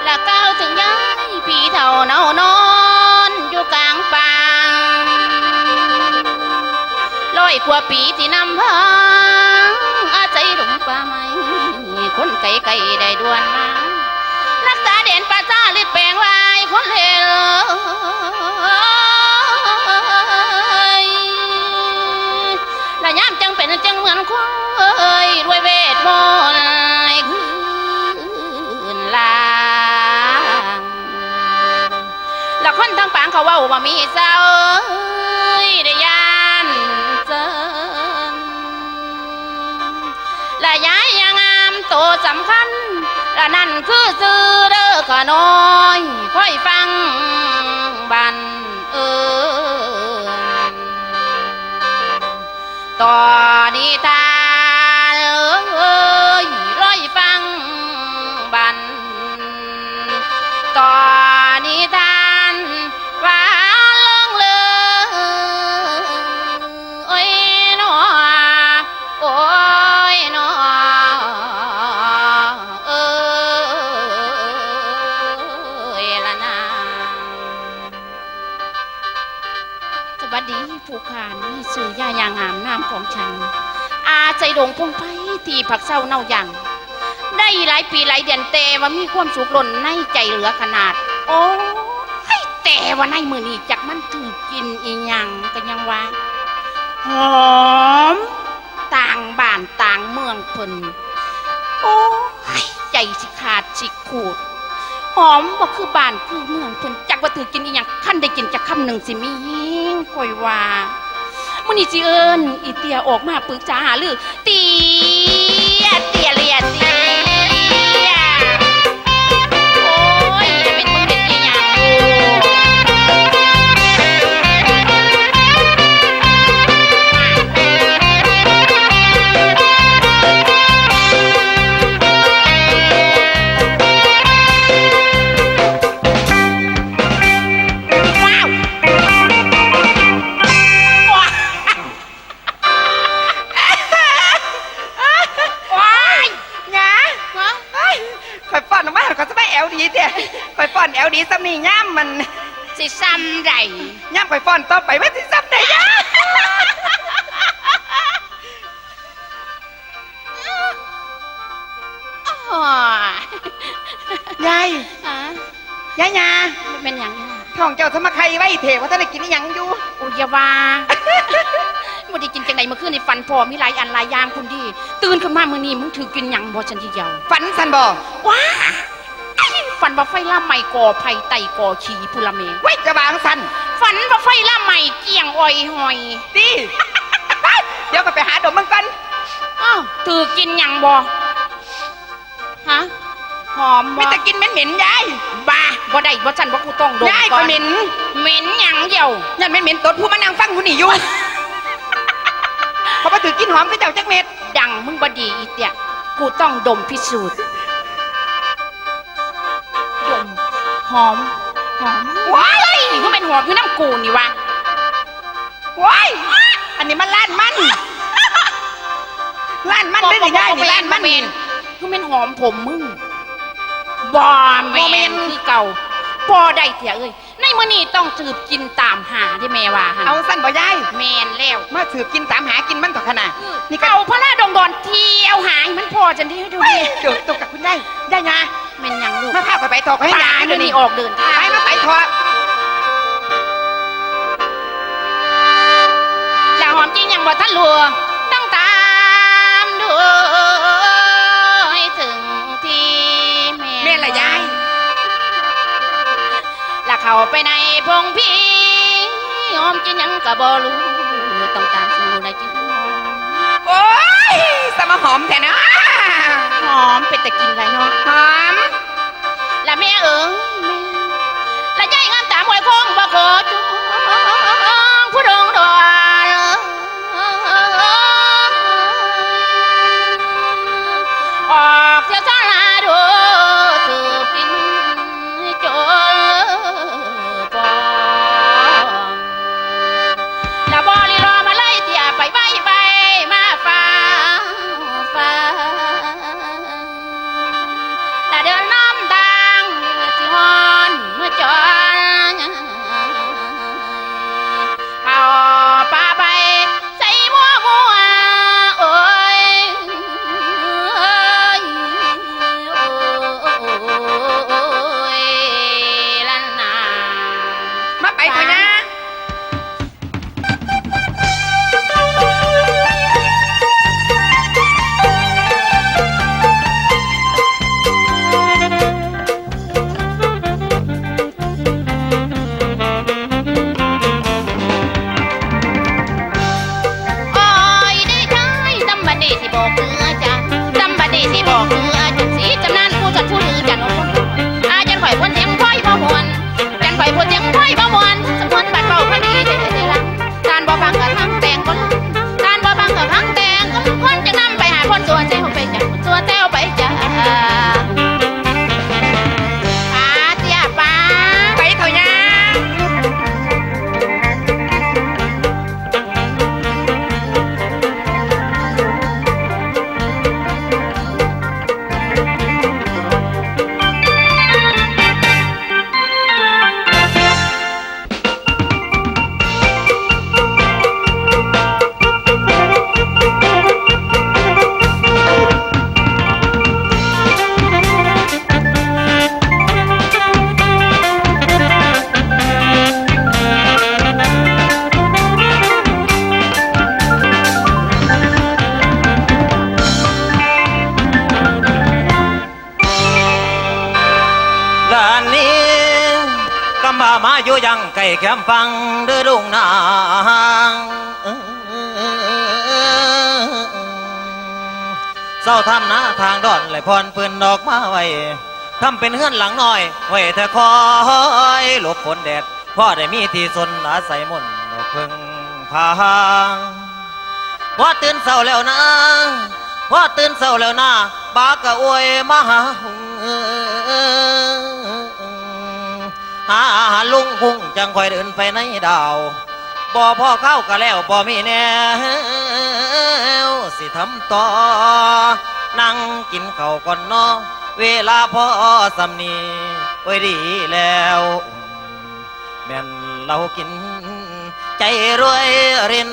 และก้าวถึงย้ายผีเท่าเนา กว่าปีที่นำพาอาศัยหลงป่าไม้คนไกลไกลได้ด่วนมารักษาเด่นป่าจ้าลิดแปลงวายคนเลวและยามจังเป็นจังเหมือนควายรวยเวทมนต์คืนลางและคนทั้งปางเขาว่ามีเศร้าได้ยานเจินและย้ายยังงามโตสำคัญและนั่นคือซื้อเด้อขะน้อยค่อยฟังบันต่อนิทานร้อยฟังบันต่อนิทานว่าเรื่องเลยโอ้ยหนอโอ้ยหนอเอ้ยละนาสวัสดีผู้ขานนี่สื่อย่ายางงามน้ำของฉันอาใจดงพงไพ่ที่ผักเศร้าเน่าอย่างได้หลายปีหลายเดือนแต่ว่ามีความสุขล้นในใจเหลือขนาดโอ้ยแต่ว่าในมือนี้จากมันถือกินอีหยังกันยังว่าหอมต่างบ้านต่างเมืองเพิ่นโอ้ยใจสิขาดสิขูดหอมว่าคือบ้านคือเมืองเพิ่นจักว่าถือกินอีหยังขั้นได้กินจากคำหนึ่งสิมียิ่งคอยว่ามื้อนี้สิเอิ้นอีเตียออกมาปรึกษาหารือเตียเลียเตียโอ้ยจะเป็นมึงเป็นอีหยังอยู่ข่อยฟ้อนแอลดีซ้ำนี่ย่ำมัน สิซ้ำใด ย่ำข่อยฟ้อนต่อไปไม่สิซ้ำได้ย่ยายยายา เป็นหยังเนี่ย ท้องเจ้าสมะไข่ไว้เถว่าท่านได้กินอีหยังอยู่ อุยาวาบ่ได้กินจังไดเมื่อคืนในฝันพอมีหลายอันหลายอย่างคุณดีตื่นขึ้นมามื้อนี้มึงถือกินหยังบ่ฉันทีเดียว ฝันสันบ่ ว้าฝันว่าไฟล่าใหม่ก่อไผ่ไต่ก่อขี่พุละเม ไว้จะบางสัน ฝันว่าไฟล่าใหม่เกี่ยงอ้อยหอย ดี เดี๋ยวก็ไปหาดมมันกัน อ้าวถือกินหยังบ่ฮะหอมบ่ ไม่แต่กินเหม็นๆยาย บ้าบ่ได้บ่ฉันว่ากูต้องดม ยาย ก่ ก็ อน เหม็น เหม็นหยังเดียว ยันเหม็นๆตดผู้มานั่งฟังผู้นี่อยู่เขามาถือกินหอมก็เจ้าจักเม็ด ดังมึงบ่ดีอีเตียกูต้องดมพิสูจน์ดมหอมว้ายมึงเป็นหอมอยู่น้ำกูนี่วะ ว้ายอันนี้มันล้านมันล้านมันได้หรือยายนี่ล้านมัน มึงเป็นหอมผมมึงบ่แม่นคือเก่าบ่ได้เถียเอ้ยในมื้อนี้ต้องสืบกินตามหาที่แม่ว่าหั่น เอาสั้นบ่ยาย แม่นแล้ว มาสืบกินตามหากินมันต่อขนาดนี่ก็ เก่าพระราดงดอนเที่ยวหาให้มันพอจังที่ดูดิ เกิดตกกับคุณยายยายา แม่นหยังลูก มาพาไปถอกให้ ป่าย าย เดี๋ยวนี้ออกเดินทาง ไปมาไปถอก แล้วหอมจริงยังบ่ทันลัวตั้งตามดูให้ถึงที่แม่ แม่ละยาย แล้วเข้าไปในพงพีหอมจริงยังก็บ่รู้ต้องตามสู่ในจิต โอ้ยสมาหอมแท้นะ หอมเป็นแต่กินไรเนาะ หอม และแม่เอ๋ยแม่และใจงามตามหวยคงบ่โคจงผู้ดงดอนออกเที่ยวสาราดูสืบกินจนปองและบริรอมาเลยเตี่ยไปใบมาฟ้าและเดินน้ำดังที่ฮอนเมื่อจอน บอกคือจะจำบัดนี้สิบอกคือจุดสีจำนานผู้จดผู้ลือจันทร์อาจันข่อยพ้นเสียงพ้อยบ่มวนจันข่อยพ้นเสียงพ้อยบ่มวนสมวนบัดเบาพอดีเด้อละการบ่ฟังกับทั้งแต่งคนการบ่ฟังกับทั้งแต่งคนจะนำไปหาคนสัวใจเขาไปจับสัวแต้วไปจ้าป้าเสียป้าไปเถอะยา ด้านนี้กำบามาอยู่ยังไก่แคมฟังเดือดงนางเศร้าทำนะทางดอนไหลพรปืนดอกมาไว้ทำเป็นเฮือนหลังน้อยไว้แต่คอยหลบฝนแดดพ่อได้มีที่สนอาศัยมนต์ดอกพึ่งพางว่าตื่นเศร้าแล้วนะว่าตื่นเศร้าแล้วนะบากะอวยมาหาหาลุงพุ่งจังคอยเดินไปในดาวบ่พ่อเข้าก็แล้วบ่มีแนวสิทำต่อนั่งกินข้าวก่อนนอเวลาพ่อสำนีโอ้ยดีแล้วแม่นเรากินใจรวยริน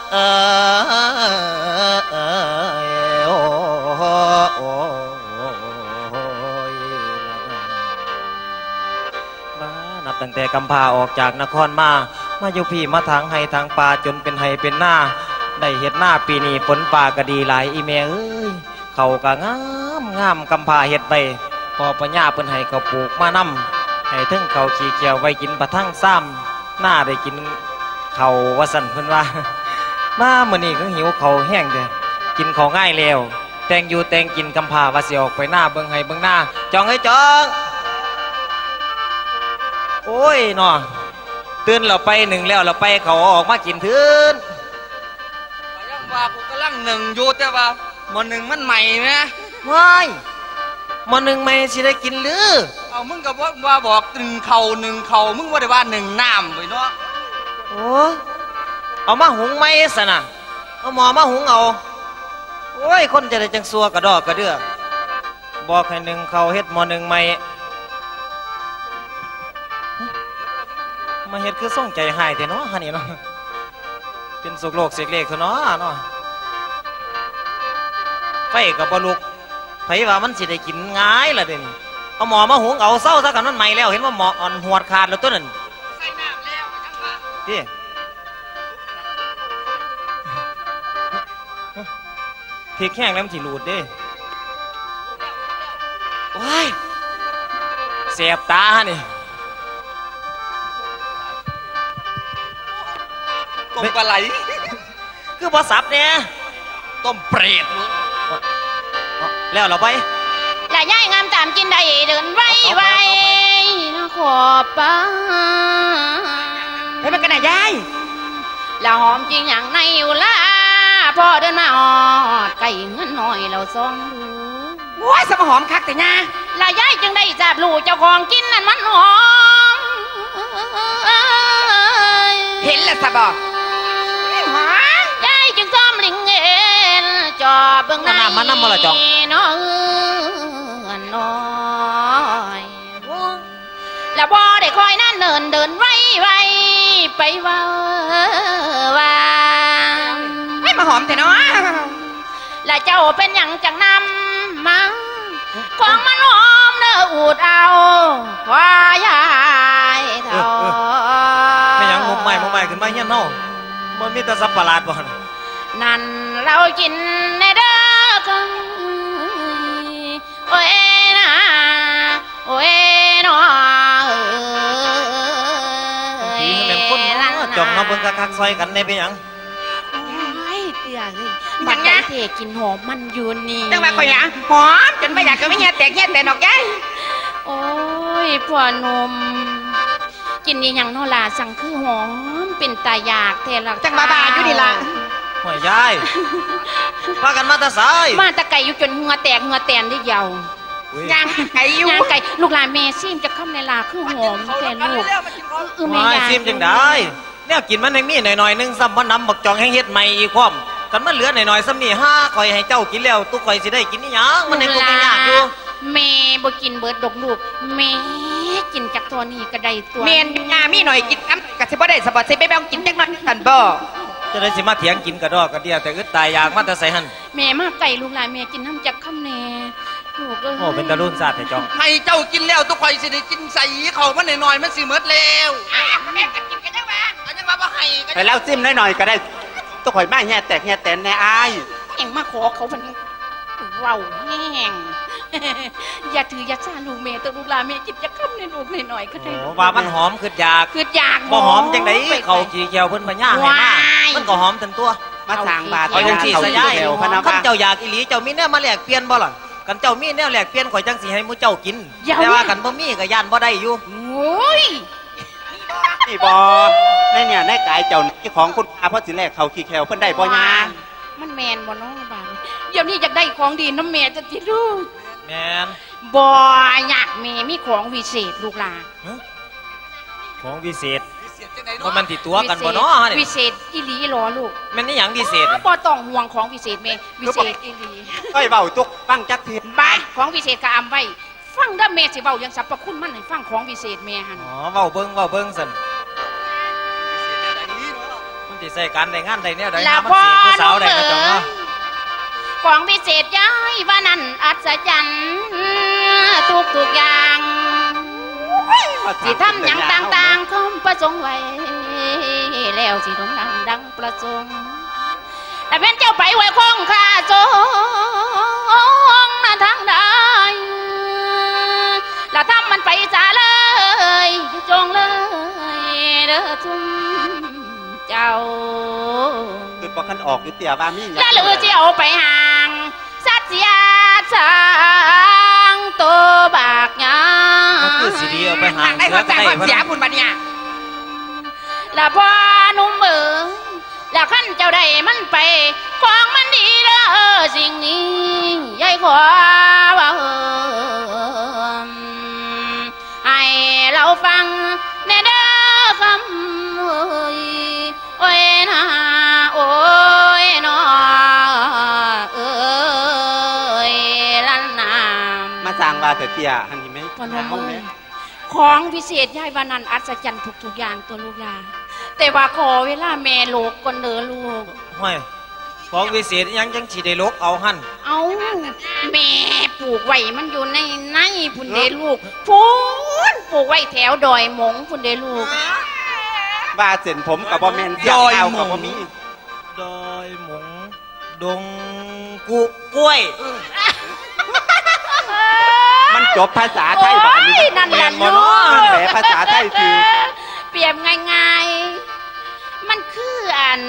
โอ้นับตั้งแต่กำพร้าออกจากนครมาอยู่พี่มาทางไห้ทางป่าจนเป็นไห้เป็นหน้าได้เห็ดหน้าปีนี้ฝนป่าก็ดีหลายอีเมเอ้ยเขาก็งามกำพร้าเห็ดไปพอปัญญาเพิ่นให้เขาปลูกมานำให้ถึงเขาขี้เกียวไว้กินประทังซ้ำหน้าได้กินเขาว่าสั่นเพิ่นว่ามามื้อนี้ก็หิวเขาแห้งเด้อกินเขาง่ายแล้วแต่งอยู่แต่งกินกำพร้าว่าสิออกไปหน้าเบิ่งให้เบิ่งหน้าจองให้จองโอ้ยเนาะตื่นเราไปหนึ่งแล้วเราไปเขาออกมากินทืน ยังว่ากูกำลังหนึ่งอยู่แต่ว่าหมอหนึ่งมันใหม่ไหม ว้ายมาหนึ่งไม่สิได้กินหรือ เอามึงกับว่าบอกหนึ่งเข่ามึงว่าได้ว่าหนึ่งน้ำไปเนาะ โอ้ยเอามาหุงไหมสนะเอาหมอมาหุงเอาโอ้ยคนจะได้จังซัวกระดอกกระเดือบอกให้หนึ่งเขาเฮ็ดหมอหนึ่งไม่มาเฮ็ดคือส่งใจหายแต่เนาะฮะนี่เนาะเป็นสุกโลกเสกเลขเถอะเนาะเนาะไฟกับบลุกไผว่ามันสิได้กินง่ายล่ะเด่นเอาหมอมาหุงเอาเศร้าซะกันมันใหม่แล้วเห็นว่าหมออ่อนหวดขาดแล้วตัวนั้นใส่น้ำแล้วจังว่าพี่เทแข้งแล้วมันสิหลุดเด้ว้ายเสียบตาฮะนี่ต้มปลาไหล คือบ่สับเนี่ย ต้มเปรตรู้ แล้วเราไป และย่ายงามตามกินได้เดินไว้ไว้นะขอบป้า เฮ้ยมันกันไหนยาย แล้วหอมจริงอย่างในอยู่ละพอเดินมาออดไก่เงินหน่อยเราซ่องดู โอ้ยสมหอมคักแต่ยา และย่ายจึงได้จับลูกเจ้าของกินนั่นมันหอม เห็นแล้วสะบอกหอม ย่ายจึงซ้อมลิงเงินจอเบิ่งในน้องน้อยแล้วบ่ได้คอยนั่นเดินไว้ไปว่าไม่มาหอมแต่เนาะ และเจ้าเป็นอย่างจังนำมาของมันหอมเนื้ออูดเอาว่ายายเท่า ไม่ยังมุมใหม่ขึ้นมาเฮียนเนาะมันมีแต่สับประหลาดบ่นะ นั่นเรากินในเด้อกันโอ้ยนะโอ้ยน้อ ผีมันเป็นคนเนาะจ้องมาเบิ่งคักๆซอยกันได้เป็นหยัง โอ้ยเตี้ยเฮ้ย บัดใดเทกินหอมมันอยู่นี่ จังว่าข่อยหยังหอมจนไม่อยากก็ไม่เงี้ยแตกเงี้ยแต่ดอกยาย โอ้ยพ่อนม กินนี่ยังโนลาสั่งคือหอมเป็นตาอยากแต่ละ จังว่าบาอยู่นี่ล่ะ ห่วยยายพากันมาแตาสาย มาตะไก่อยู่จนเหงือแตกเหงือแตนได้เยาว อุ้ย ยังไก่อยู่ ยางไก่ลูกหลานแม่ซิมจะเข้าในลาคือหอมแต่ลูกแม่ ไม่ ยา ซิมจังได้เนี่ยกินมันให้มีหน่อยๆนึงซ้ำว่าน้ำบักจองให้เฮ็ดใหม่อีกพร้อมกันมันเหลือหน่อยๆซ้ำนี่ห้าข่อยให้เจ้ากินแล้วตุ๊กข่อยสิได้กินนี่หยังมันให้กูกินยากอยู่ แม่บ่กินเบิดดอกลูกแม่กินจากตัวนี้ก็ได้ตัว เมียนยามีหน่อยกินน้ำกะสิบ่ได้สะบัดสิไปแบ่งกินจังน้อยสันบ่ จะได้สิมาเถียงกินกระดอกกระเดียแต่อึดตายอยากมาแต่ใส่หั่น แม่มาไก่ลูกหลานแม่กินน้ำจากคำแน่ลูกเอ้ย โอ้เป็นตะลุ่นซาดแต่จอง ให้เจ้ากินแล้วทุกคนสิได้กินใส่เขามันหน่อยๆมันสิหมดแล้ว แม่กินกันจังว่า อันนี้มาบ่ให้กัน ไปแล้วซิมหน่อยๆก็ได้ต้องข่อยมาแห่แตกแห่แตนแน่อาย แห่งมาขอเขามันเว้าแห้ง อย่าถืออย่าซ่าลูกแม่แตัวลูกหลานแม่กินจากคำในลูกหน่อยๆก็ได้ โอ้ว่ามันหอมคืออยาก คืออยาก บ่หอมจังไดเขาขี้เกียวเพิ่นพญาให้มามันก็หอมทั้งตัว มาสร้างบาท เอาจังซี่ซะยาย แถวพะนา คัน บา เจ้าอยากอีหลีเจ้ามีแนวมาแลกเปลี่ยนบ่ล่ะกันเจ้ามีแนวแลกเปลี่ยนข่อยจังสิให้หมู่เจ้ากินแต่ว่ากันบ่มีก็ย่านบ่ได้อยู่ โอ้ย นี่บอในเนี่ยในกายเจ้านี่ของคุณอาเพราะสิแรกเขาขี้แขวเพิ่นได้บ่ยา มันแมนบ่น้องบางเดี๋ยวนี้อยากได้ของดีน้ำแม่จะติลูก แม่น บ่อยากแม่มีของวิเศษลูกหลาน ของวิเศษว่ามันติดตัวกันบ่เนาะฮะ วิ นี่ เศษอีหลีหรอลูก แม่นนี่หยังวิเศษ บ่ต้องห่วงของวิเศษแม่วิเศษอีหลี เอ้ยเบาตุกฟังจักที บ้าของวิเศษก็อำไว้ฟังเด้อแม่สิเว้าอย่างสรรพคุณมันให้ฟังของวิเศษแม่หั่น อ๋อเว้าเบิ่งซั่นมันสิใส่กันได้งานได้แนวใด ลา มัน พ่อ สิผู้สาวได้ น้ ก็ อง จ้อง เอ๋ เนาะ ยของวิเศษย้ายว่านั่นอัศจรรย์ทุกอย่างสิทำหยังต่างๆคมประสงค์ไว้แล้วสิดงดังประสงค์แต่เป็นเจ้าไปไว้คงข้าจงนาทางใดแล้วทำมันไปซะเลยจงเลยเด้อทุ่มเจ้า คือบ่คันออกอยู่เตี่ยว่ามีหยัง แล้วหรือจะเอาไปห่างสัตว์เสียสางตัวบากหยา มันคือสิดีเอาไปหา ได้ เสื ค อ วาม ก็ สร้าง ได้ ความ เพิ่น เสียบุญบัดเนี่ย แล้วพอนุ่มเอ๋ยแล้วขั้นเจ้าได้มันไปของมันดีเด้อสิ่งนี้ยายขอว่าให้เราฟังแน่เด้อคำเอ้ยโอ้ยนะโอ้ยนอเอ้ยลันนาม มาสร้างบาทเตี่ยหันนี่ไหม พอนมเอ้ยของพิเศษยายวันนั้นอัศจรรย์ทุกๆอย่างตัวลูกหลานแต่ว่าขอเวลาแม่โลกก่อนเด้อลูก ห้อยของวิเศษอิหยังจังสิได้ลกเอาหั่น เอาแม่ปลูกไว้มันอยู่ในพุ่นเด้ลูกพูนปลูกไว้แถวดอยหมงพุ่นเด้ลูก ว่าเส้นผมกับบ่แม่นเสียข้าวกับบ่มี ดอยหมงดงกุกล้วย มันจบภาษาไทยบ่อันนี้ โอ้ยนั่นแหละลูก มันแปลภาษาไทยคือ เปรียบง่ายๆมันคืออัน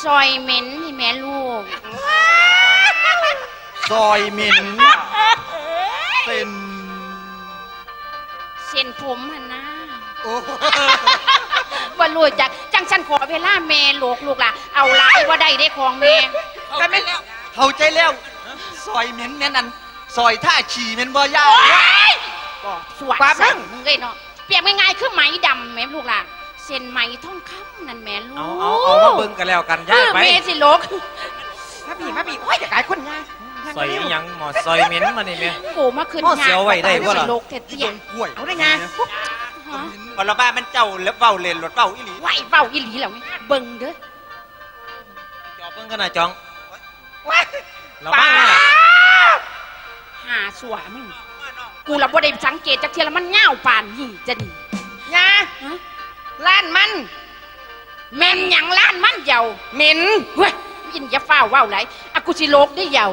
ซอยเหม็นนี่แม่ลูก ซอยหมินเป็น เส้นผมหันนะว่ารู้จักจังฉันขอเวลาแม่ลูกล่ะเอาหลายว่าได้ได้ของแม่ ก็ไม่แล้วเข้าใจแล้วซอยหมินแม่นั่นซอยท่าฉี่แม่นบ่ยาว สวยซึ่งมึงเลยเนาะเปรียบง่ายๆคือไหมดำแม่ลูกล่ะเส้นไหมทองคำนั่นแม่ลูก เอามาเบิ่งกันแล้วกันยายไป เมสิลก มาบีโอ้ยจะกลายคนยา ซอยอิหยังหมอซอยเหม็นมานี่แม่ โอ้มาขึ้น พ่อเสียวไว้ได้บ่ล่ะ สิลกเทีย กล้วย เอาได้ไง บ่ละบ้ามันเจ้าแล้วเว้าเล่นรถเว้าอีหลี ไหวเบาอีหลีแล้วเบิ่งเด้อ จอบเบิ่งกันนะจอง ว้า ระวังนะ หาสวมึงกูละบ่ได้สังเกตจากเทียละมันเง่าวปานนี่จะดี ยาล้านมัน แม่นหยังล้านมันเยา เหม็น เฮ้ยยินอย่าฟ้าวว่าวไหลอากูสิโลกได้เยา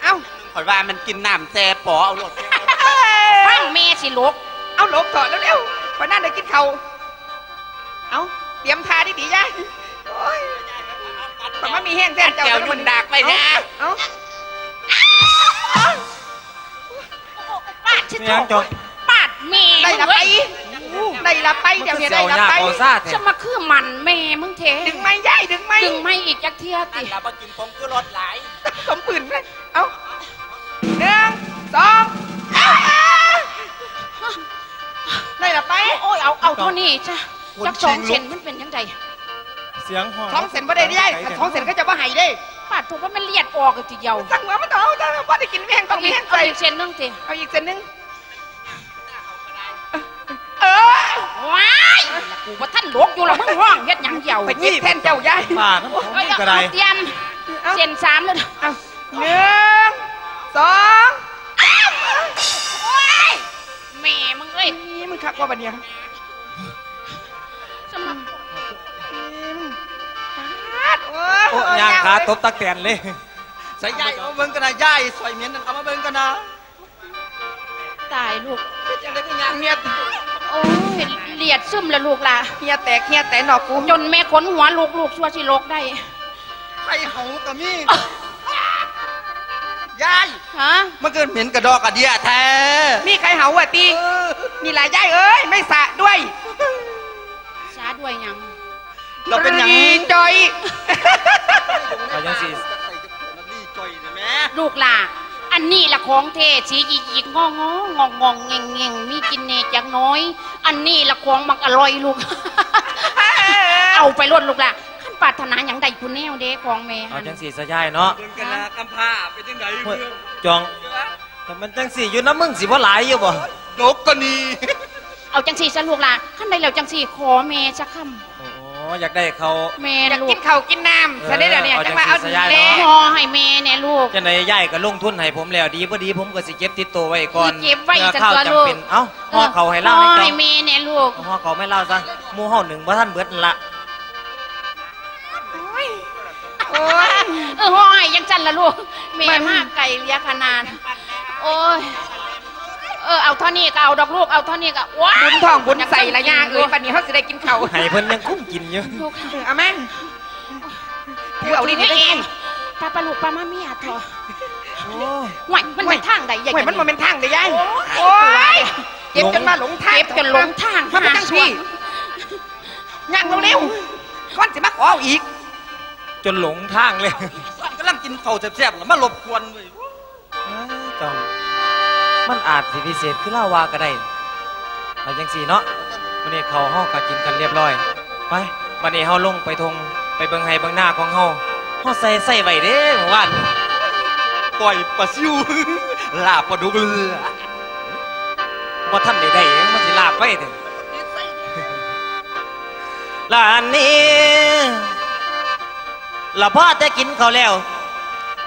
เอ้า ข่อยว่ามันกินน้ำแซ่ปอเอารถ ฟังแม่สิโลก เอาหลบถอดแล้วเร็วพอนั่นได้กินเขาเอาเตรียมทาดีๆยายโอ้ยไป ข่อยมามีแห้งแท้เจ้า แก้วยุ่นดากไปนะ เอ้า ปาดชิด เสียงจง ปาดแม่ ได้ละ มึง ไป เอ้ย ได้ละไปเดี๋ยวนี้ได้ละไป จะมาคือมันแม่มึงเท ดึงไม่ย่ายดึงไม่ ดึงไม่อีกจักเทียติ เรามากินผมคือรถหลาย สมปืนเลยเอ้า1 2ได้ละไป โอ้ยเอาเท่านี้จ้ะจักสองเซนมันเป็นยังไง เสียงห้อง ท้องเส้นบ่ได้ย่ายท้องเส้นก็จะบ่ให้เด้ ปาดถูกว่ามันเลียดออกกันทีเดียว สั่งว่ามันต้องเอาแต่บ่ได้กินแม่งต้องมีแห้ง เอา ใส่ อีกเซนนึงติ เอาอีกเส้นหนึงเออ ว้ายกูว่าท่านลกอยู่ละมึงห้องเฮ็ดหยังเดียว ไปกินแทนเจ้ายาย บ้าน้ำผม เอ้ย กระได เอาเตรียมเซน3เลย เอา1 2 โอ้ยแม่มึงเอ้ย นี่มึงคักว่าบัดเนี่ย สมัคร โอ้ โอ้ยางขาตบตักแตนเลย ใส่ยายเอาเบิ่งกันนะยายสวยเหม็นนั่นเอามาเบิ่งกันนะ ตายลูก จังได้ก็ยาง เฮีย โอ้ยเลียดซึมละลูกล่ะ เฮียแตกเฮียแตกหนอกกู จนแม่ขนหัวลูกชัวสิลกได้ ไปเห่ากับมียาย ฮะ มันเกินเหม็นกระดอกกระเดียแท้ มีใครเห่าอ่ะตีนี่หลายยายเอ้ยไม่สะด้วย ช้าด้วยหยัง เราเป็นอย่าง รี นี้ จอย เอาจังสิ นี่จอยนะแม่ ลูกล่ะ อันนี้ละของเทสีหยิกงองงองเง่งมีกินเนจักน้อย อันนี้ละของมักอร่อยลูก เอาไปรดลูกล่ะขั้นปรารถนาอย่างใดคุณแนวเด้ของแม่ เอาจังสิสะยายเนาะ เบิ่งกันนะกำพร้าเป็นจังได เฮ้ยจองแต่มันจังสิอยู่น้ำมึงสิบ่หลายอยู่บ่ นกก็นี่ เอาจังสีซะลูกล่ะขั้นใดแล้วจังสีขอแม่สักค โอ้อยากได้เขา ำแม่ อยาก ลู กิ ก นข้าวกินน้ำซะได้เดี๋ยวนี้ เอา จังว่าเอา จังสิสยาย เละ เนาะ ขอให้แม่เนี่ยลูก จังไดยายก็ลงทุนให้ผมแล้วดีบ่ดีผมก็สิเก็บติดตัวไว้ก่อน เก็บไว้ ผื่อ จัง ข้าว ตัว จำ ลูก เป็นเอ้าห่อเขาให้เล่า ขอ ให้ ให้ จอง แม่เนี่ยลูก ห่อเขาไม่เล่าซะหมู่เฮาหนึ่งบ่ทันเบิดนั่นละ โอ้ย ขอให้ยังจันละลูกแม่มากไก่เลียขนาดโอ้ยเอาเท่านี้ก็เอาดอกลูกเอาเท่านี้ก็ว้า บุญทองบุญใส่ละยาเอ้ยปันนี้เขาสิได้กินข้าว ให้เพิ่นยังคุ้มกินอยู่ ลูก เอาแม่ถือเอาดีๆได้เอง ตาปลาลูกปลามาเมียเถอะ โอ้ ไหวมันเป็นทางใดใหญ่ โอ้ยมันบ่เป็นทางได้ยายโอ้ยเจ็บจนมาหลงทาง เก็บจนหลงทาง มาเป็นทางพี่ย่างเร็วๆก่อนสิมาขอเอาอีก จนหลงทางเลย กำลังกินข้าวแซ่บๆแล้วมาหลบกวนเว้ย จองมันอาจสิพิเศษคือเล่าวาก็ได้เอาจังสิเนาะวันนี้เขาห้องก็กินกันเรียบร้อยไปวันนี้เฮาลงไปทงไปเบิ่งไห้เบิ่งหน้าของเฮาเฮาใส่ไว้เด้เมื่อวาน ปล่อยปลาซิว ลาบปลาดุกเรือ บ่ทันได้มันสิลาบไปเด้อลานนี้ละพ่อจะกินข้าวแล้ว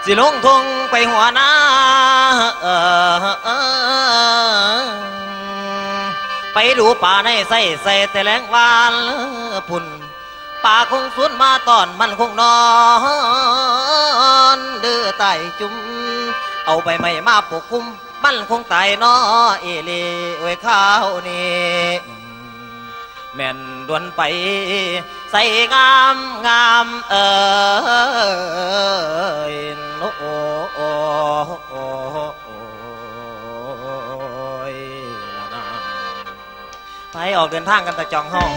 สิลงทงไปหัวหน้าไปดูป่าในใส่แต่แรงวานพุ่นป่าคงสูญมาตอนมันคงนอนเดือไตจุ่มเอาใบไม้มาปกคลุมมันคงตายนอเอเลไว้ข้าวนี่แม่นดวนไปใส่งามโอ้โอ้โอ้โอ้ยนะไปออกเดินทางกันตะจองห้อง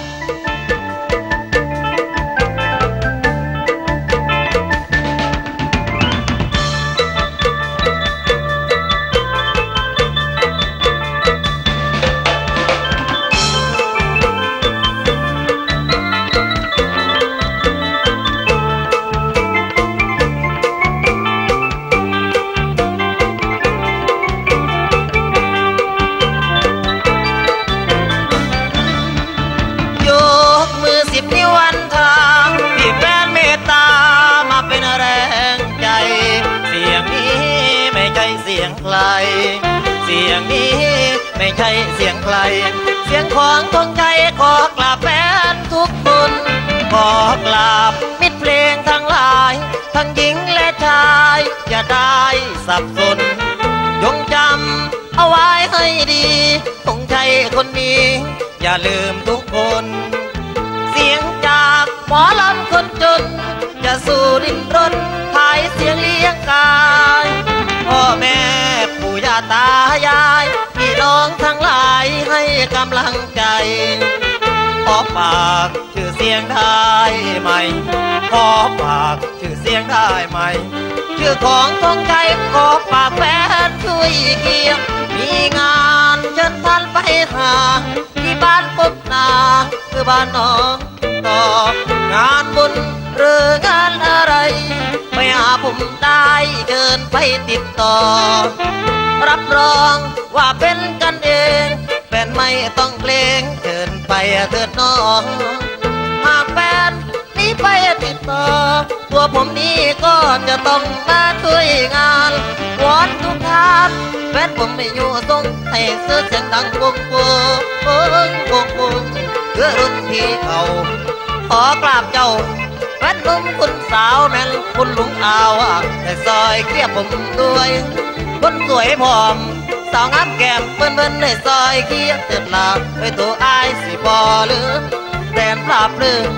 ยกมือ10 นิ้ววันทางพี่แฟนเมตตามาเป็นแรงใจ เสียงนี้ไม่ใช่เสียงใคร เสียงนี้ไม่ใช่เสียงใคร เสียงของคนใจขอกราบแฟนทุกคนขอกราบมิตรเพลงทั้งหลายทั้งหญิงและชายอย่าได้สับสนจงจำเอาไว้ให้ดีคงใจคนนี้อย่าลืมทุกคน เสียงจากหมอลำคนจน จะสู้ดิ้นรนภายเสียงเลี้ยงกายพ่อแม่ปู่ย่าตายายพี่น้องทั้งหลายให้กำลังใจขอฝากชื่อเสียงได้ไหมขอฝากชื่อเสียงได้ไหมชื่อของทองใจขอฝากแฟนช่วยเกียงมีงานเชิญท่านไปหาที่บ้านปุ๊บนาคือบ้านน้องต่องานบุญหรืองานอะไรไปหาผมได้เดินไปติดต่อรับรองว่าเป็นกันเองแฟนไม่ต้องเกรงเชิญไปเถิดน้องหากแฟนนี้ไปติดต่อตัวผมนี้ก็จะต้องมาช่วยงานวอนทุกท่านแฟนผมไม่อยู่ทรงให้เสื้อเสียงดังวงวงวงวงเพื่อรุ่นพี่เขาขอกราบเจ้าแฟนนุ่มคุณสาวแม่นคุณลุงอาวแต่ซอยเคลียบผมด้วยคนสวยผอมสาวงามแก้มเปิ้นเปิ้นในซอยเคลียบเติดลาไปตัวอายสิบ่ลืมแต่ปราบลืม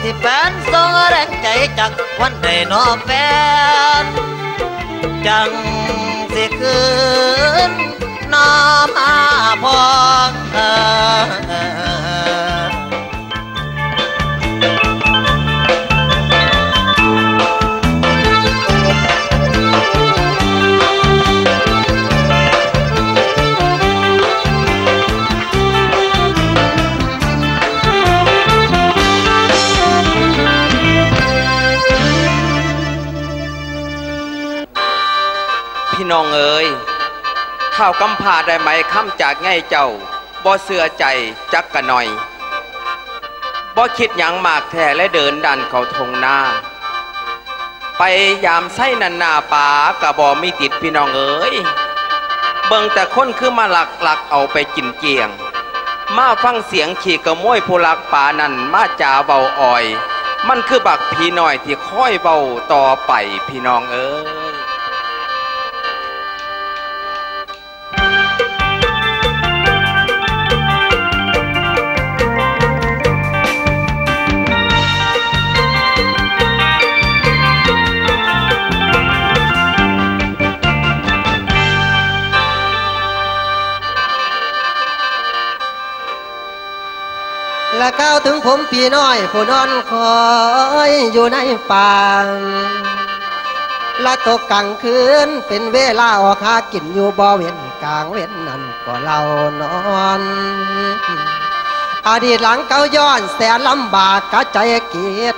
ที่แฟนส่งแรงใจจากวันใดนอแฟนจังสิคืนน้อมาพอพี่น้องเอ๋ยข้าวกำพร้าได้ไหมค้ำจากง่ายเจ้าบ่เสื่อใจจักกะหน่อยบ่คิดหยังมากแท้และเดินดันเขาทงหน้าไปยามไส้นันนาป่ากะบ่มีติดพี่น้องเอ๋ยเบิ่งแต่คนคือมาหลักเอาไปกินเกียงมาฟังเสียงขี่กระม้วยผู้ลักป่านั่นมาจ่าเบาอ่อยมันคือบักพี่น้อยที่ค่อยเบาต่อไปพี่น้องเอ๋ย และก้าวถึงผมพี่น้อยผู้นอนคอยอยู่ในป่าและตกกลางคืนเป็นเวลาออกหากินอยู่บ่อเว้นกลางเว้นนั่นก็เรานอนอดีตหลังเก่าย้อนแสนลำบากกะใจเกียด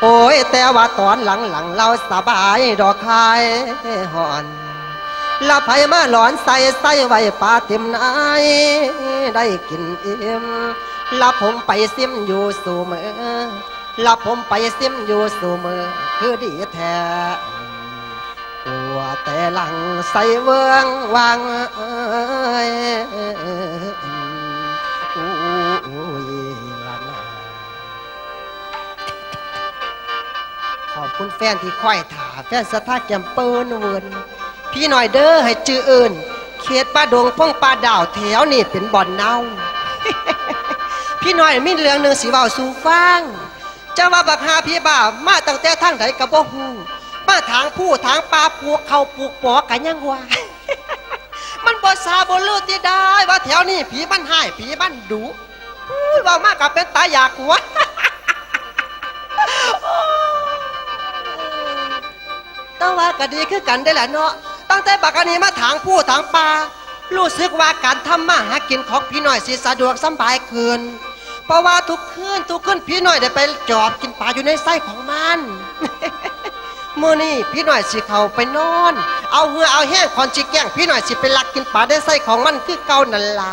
โอ้ยแต่ว่าตอนหลังเราสบายดอกคายห่อนละไผมาหลอนใส่ไว้ปลาเต็มนายได้กินอิ่มละผมไปซิมอยู่สู่มือละผมไปซิมอยู่สู่มือคือดีแท้ตัวแต่หลังใส่เวิงวางขอบคุณแฟนที่ค่อยถ่าแฟนสถาแกมเปิลเวิร์นพี่หน่อยเด้อให้จื้ออื่นเขตป่าดงพ่องป่าดาวแถวนี่เป็นบ่อนเน่า พี่หน่อยมีเรื่องหนึ่งสิเว้าสู่ฟังจะว่าบักหาพี่บ่าวมาตั้งแต่ทางไหนกับบ่ฮู้มาทางผู้ทางป่าปลูกเขาปลูกปอกันยังว่า มันบ่ซาบ่รู้ที่ได้ว่าแถวนี้ผีมันหายผีมันดุเว้ามากกับเป็นตาอยากหัว ต้องว่าก็ดีคือกันได้แหละเนาะตั้งแต่บักอันนี้มาถางผู้ถางป่ารู้สึกว่าการทำมาหากินของพี่น้อยสิสะดวกสบายขึ้นเพราะว่าทุกคืนพี่น้อยได้ไปจอบกินปลาอยู่ในไส้ของมัน มื้อนี้พี่น้อยสิเข้าไปนอนเอาเหือเอาแห้งคอนสิแกล้งพี่น้อยสิไปลักกินปลาในไส้ของมันคือเก่านั่นล่ะ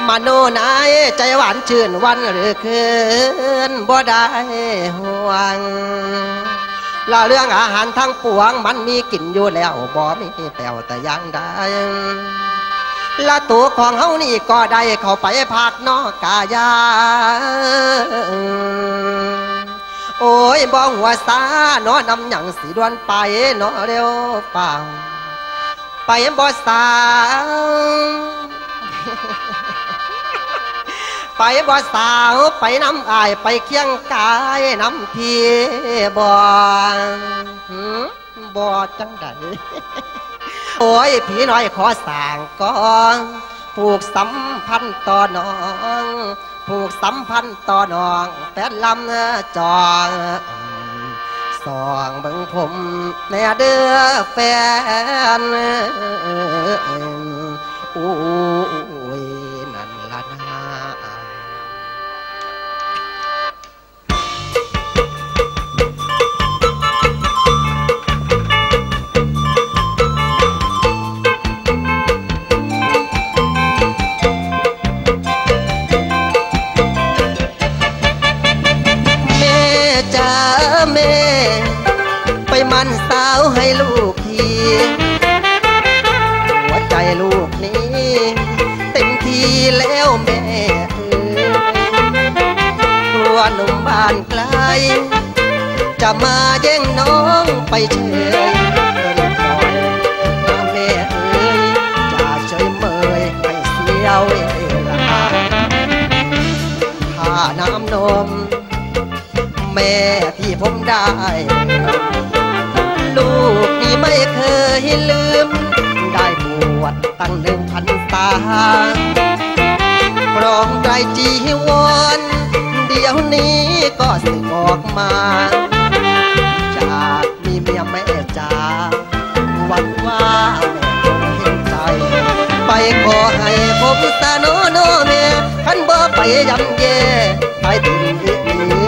มาโนนายใจหวานชื่นวันหรือคืนบ่ได้ห่วงละเรื่องอาหารทั้งปวงมันมีกินอยู่แล้วบ่มีแปลวแต่ยังได้ละตัวของเฮานี่ก็ได้เข้าไปพักนอกกายาโอ้ยบ่หัวซาเนาะนำหยังสิดวนไปเนาะเร็วเปล่าไปบ่สา ไปบ่สาวไปน้ำอายไปเคียงกายน้ำพี่บ่บ่จังใด โอ้ยผีน้อยขอสร้างก่อนผูกสัมพันธ์ต่อน้องผูกสัมพันธ์ต่อน้องแฟนลำจองสองเบิ่งผมแน่เด้อแฟนโอ้ยนั่นละนะ แม่จ๋าแม่ไปมันสาวให้ลูกทีหัวใจลูกนี้เต็มทีแล้วแม่กลัวหนุ่มบ้านไกลจะมาแย่งน้องไปเฉยปล่อยนะแม่จะเฉยเมยให้เสียเวลาค่าน้ำนมแม่ที่ผมได้ลูกนี่ไม่เคยลืมได้บวชตั้ง1,000 ตาครองใจจีวรเดี๋ยวนี้ก็สึกออกมาจากมีเมียแม่จ๋าหวังว่าแม่คงเห็นใจไปขอให้ผมสาโนโนแม่ขันบ่ไปยำเย่ไปถึงอีกนี้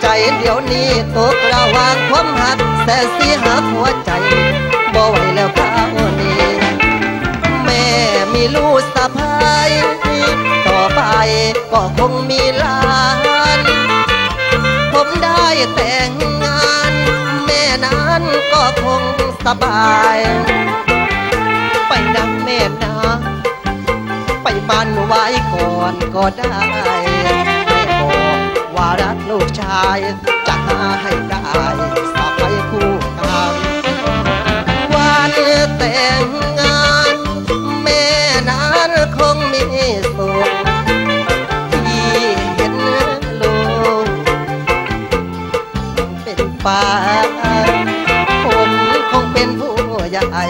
ใจเดี๋ยวนี้ตกระหว่างความหักแสนสีหักหัวใจบ่ไหวแล้วคราวนี้แม่มีลูกสะพ้ายต่อไปก็คงมีหลานผมได้แต่งงานแม่นั้นก็คงสบายไปนักแม่นะไปมันไว้ก่อนก็ได้ว่ารักลูกชายจะหาให้ได้สะใภ้คู่กันวันแต่งงานแม่นั้นคงมีสุขที่เห็นลูกเป็นป้าผมคงเป็นผู้ใหญ่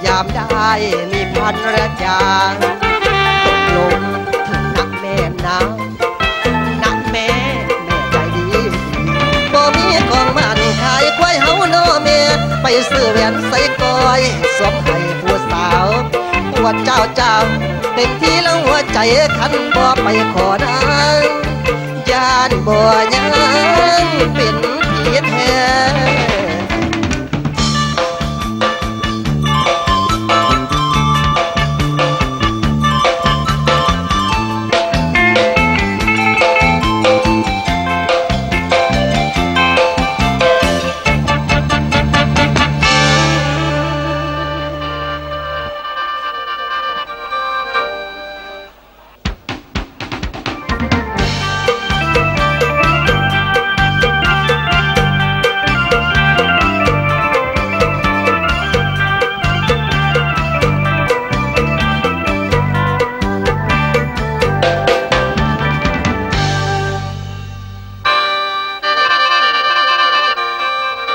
ยามได้มีพันรยาตกลงถึงนักแม่นะแม่ใจดีบ่มีของมันขายควายเฮาโนแม่ไปซื้อแหวนใส่ก้อยสวมให้ผู้สาวปวดเจ้าเต็มที่แล้วหัวใจคันบ่ไปขอนางยานบ่ยังเป็นผีแท้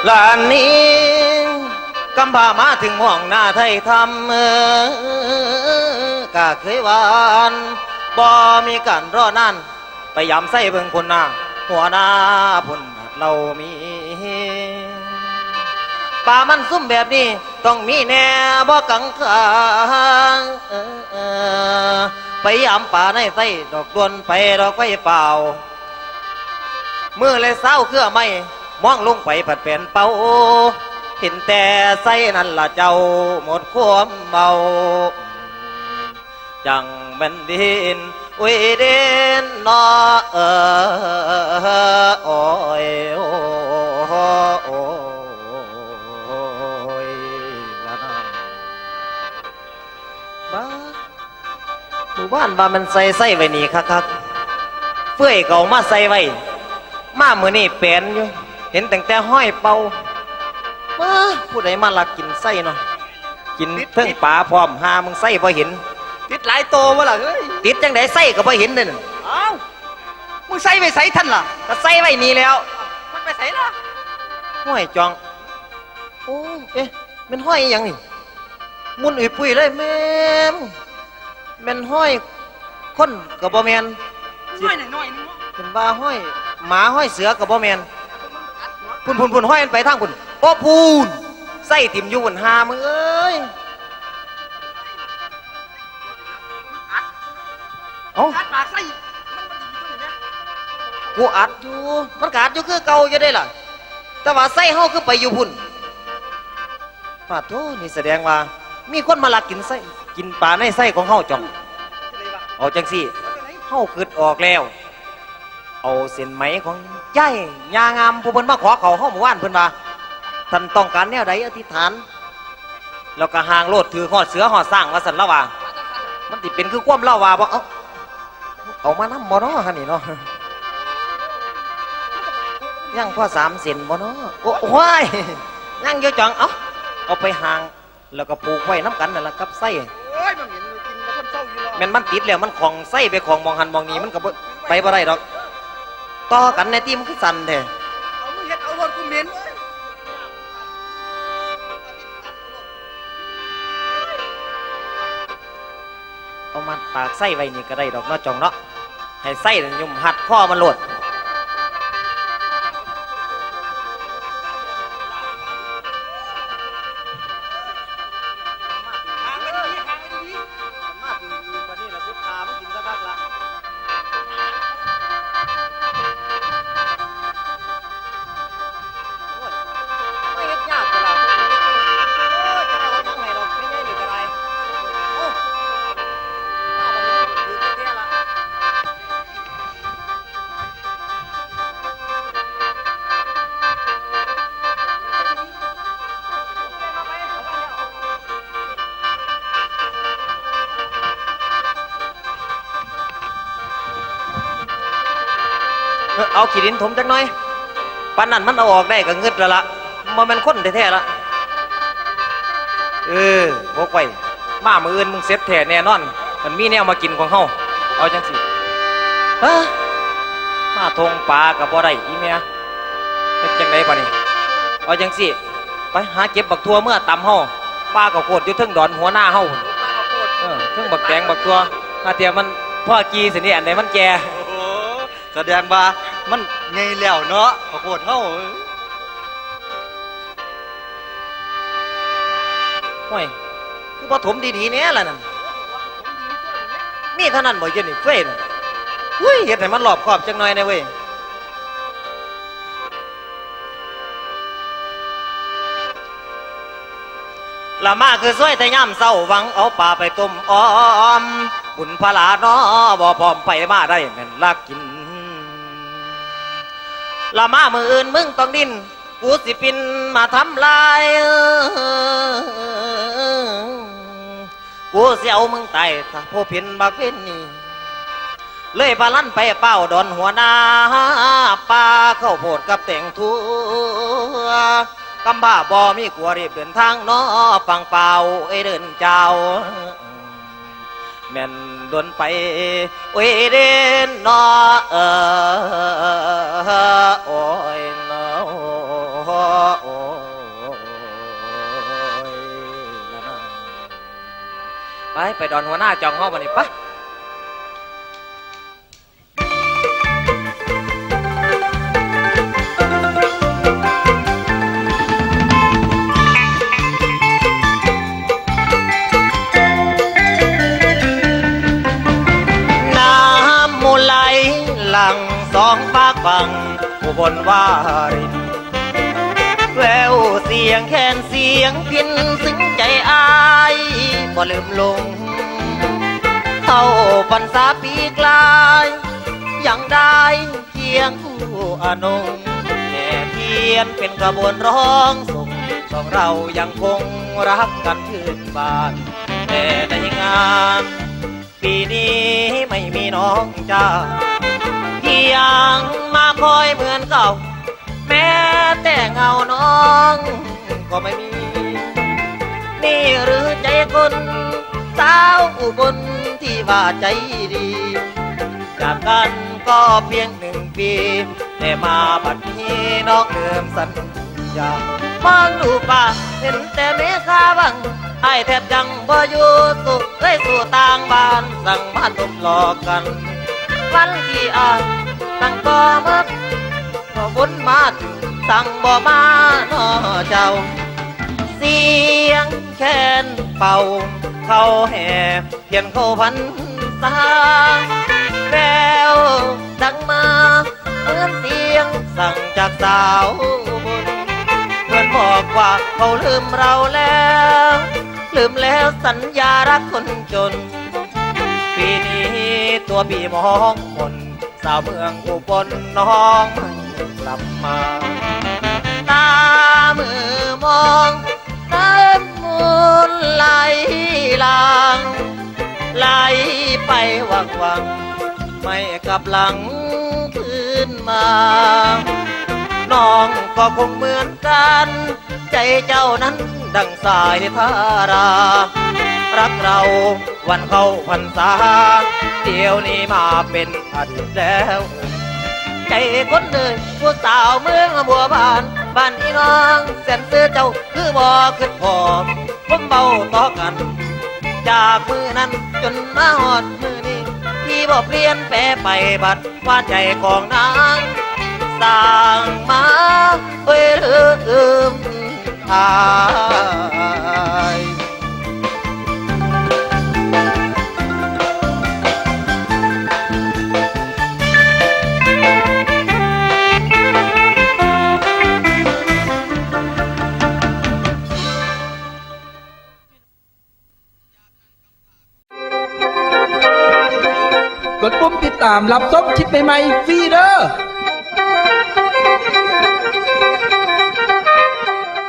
ลานนี้กำพามาถึงห้องหน้าไทยทำก็เคยวานบ่มีการรอนานไปยามใส่เบิ่งคนหน้าหัวหน้าพุ่นเรามีป่ามันซุ่มแบบนี้ต้องมีแน่บ่กังขาไปยามป่าในใส่ดอกดวนไปดอกไฟเปล่ามือเลยเศร้าเครือไม่มองลงไปผัดเป็นเป่าเห็นแต่ไส้นั่นละเจ้าหมดความเมาจังแม่นดินอุยเด่นนอโอ้ยโอ้ยละนะบ้าหมู่บ้านว่ามันใส่ไว้นี่คักเฟื่อยเก่ามาใส่ไว้มามือนี่แปลนอยู่เห็นตั้งแต่ห้อยเป่าว้าผู้ใดมาลักกินไส้เนาะกินเทิงป่าพร้อมหามึงไส้พอเห็น ติดหลายโตวะล่ะเฮ้ย ติดจังไดไส้ก็พอเห็นเลย เอ เอ้ามึงใส่ไปใส่ท่านล่ะ ก็ใส่ไว้นี่แล้ว มันไปใส่ล่ะ ห้อยจองโอ้เอ๊ะเป็นห้อยอหยังนี่มุนอุ้ยปุ้ยเลยแม่มเป็นห้อยคนกับบ่แมน น้อยหน่อยนึง เป็นว่าห้อยหมาห้อยเสือกับบ่แมนพุ่นห้อยมันไปทางพุ่นโอ้พูนใส่ติ่มอยู่บนหามึงเอ้ยเอ้า กัดปากใส่ กูอัดอยู่มันกอัดอยู่คือเก่าอยู่ได้ล่ะ แต่ว่าใส่เฮาคือไปอยู่พุ่นปาโธนี่แสดงว่า มีคนมาลักกินไส้กินปลาในไส้ของเฮาจ่องเอาจังสิเฮาคิดออกแล้ว เอาเส้นไหมของย่ายยางามผู้เพิ่นมาขอเขาเฮาเมื่อวานเพิ่นว่าท่านต้องการแนวใดอธิษฐานแล้วก็ห่างโลดถือหอดเสือหอดสร้างว่าสันละว่ามันสิเป็นคือความเล่าว่าบ่เอามานำบ่เนาะหั่นนี่เนาะยังพอ3 เซนบ่เนาะโอ้โหยยังอยู่จ่องเอาไปห่างแล้วก็ปลูกไว้น้ำกันนั่นล่ะกับไส้ โอ้ยมันเหม็นกินแล้วคนเศร้าอยู่หรอก แม่นมันติดแล้วมันของไส้ไปของมองหันมองนี้มันก็บ่ไปบ่ได้ดอกต่อกันในที่มันคือสั่นแท้ เอามึงเฮ็ดเอารถกูเหม็นเว้ย เอามาตากไส้ไว้นี่ก็ได้ดอกเนาะจ่องเนาะให้ไส้นั่นยุ่มหัดข้อมันโลดเอาขี้ดินถมจักหน่อยปานนั้นมันเอาออกได้ก็เงึดแล้วล่ะมันเป็นคนแท้ๆละบอกไว้มามืออื่นมึงเซ็ตแท้แน่นอนมันมีแนวมากินของเฮาเอาจังสิมาทงปลากับบ่ได้อีเมียเป็นจังไดป่ะนี่เอาจังสิไปหาเก็บบักทั่วเมื่อตำเฮาปลากับโคตรอยู่เทึงดอนหัวหน้าเฮาเทึงบักแตงบักทั่วถ้าเทียมมันพ่อกีสินี่อันไหนมันแก่ โอ้แสดงว่ามันไงแล้วเนาะขอโทษเฮา โอ้ยคือพอถมดีๆเนี่ยล่ะนั่นนี่เท่านั้นบ่เย็นนี่เฟ้ยน่ะอุ้ยเฮ็ดให้มันรอบคอบจังหน่อยนะเว้ยละมาคือสวยแต่ย่ำเศร้าหวังเอาปลาไปต้มอ้อมบุญพลาน้อบ่พร้อมไปมาได้แม่นลักกินละมามืออื่นมึงต้องดิ้นกูสิปินมาทำลายกูเสียวมึงตายถ้าผู้ผินบักเป็นนี่เลยพาลั่นไปเป้าดอนหัวหน้าปลาเข้าโพดกับแต่งทั่วกำบ้าบ่มีกลัวรีบเดินทางน้อฟังเปล่าเดินเจ้าแม่นดนไปเดินน้อโอ้ยน้อโอ้ยละน้อไปดอนหัวหน้าจองห้องมานี่ปะหลังสองปากฟังอุบลวารินแววเสียงแค้นเสียงพินซึ้งใจอายบ่ลืมลงเข้าพรรษาปีกลายยังได้เคียงคู่อนงแห่เทียนเป็นขบวนร้องส่งสองเรายังคงรักกันชื่นบานแต่ในงานปีนี้ไม่มีน้องจ้าที่ยังมาคอยเหมือนเก่าแม้แต่เงาน้องก็ไม่มีนี่หรือใจคนสาวอุบลที่ว่าใจดี จากกันก็เพียง1 ปีแต่มาบัดนี้น้องเดิมสัญญามองดูป่าเห็นแต่เมฆาบังไอ้แทบยังบ่อยู่สุขเลยสู่ต่างบ้านสั่งมาตบหลอกกัน วันที่ตั้งก็มักก็วนมาถึงสั่งบ่มาน้อเจ้า เสียงแค้นเป่าเข้าแห่เพียนเข้าพันษาแววดังมาเหมือนเสียงสั่งจากสาวบุญเพื่อนบอกว่าเขาลืมเราแล้วลืมแล้วสัญญารักคนจน ปีนี้ตัวพี่มองคนสาวเมืองอุบลน้องไม่กลับมาตามือมองน้ำมูลไหลหลังไหลไปวังวังไม่กลับหลังคืนมาน้องก็คงเหมือนกันใจเจ้านั้นดังสายทารารักเราวันเข้าพรรษาเดี๋ยวนี้มาเป็นอดีตแล้วใจคนเลยผู้สาวเมืองบัวบานบ้านพี่น้องแสนซื้อเจ้าคือบ่ขึ้นพอผมเบาต่อกันจากมือนั้นจนมาหอดมือนี้ที่บ่เปลี่ยนแปรไปบัดว่าใจของนางสร้างมาเพื่อลืมอาย กดปุ่มติดตามรับชมคลิปใหม่ๆฟรีเด้อ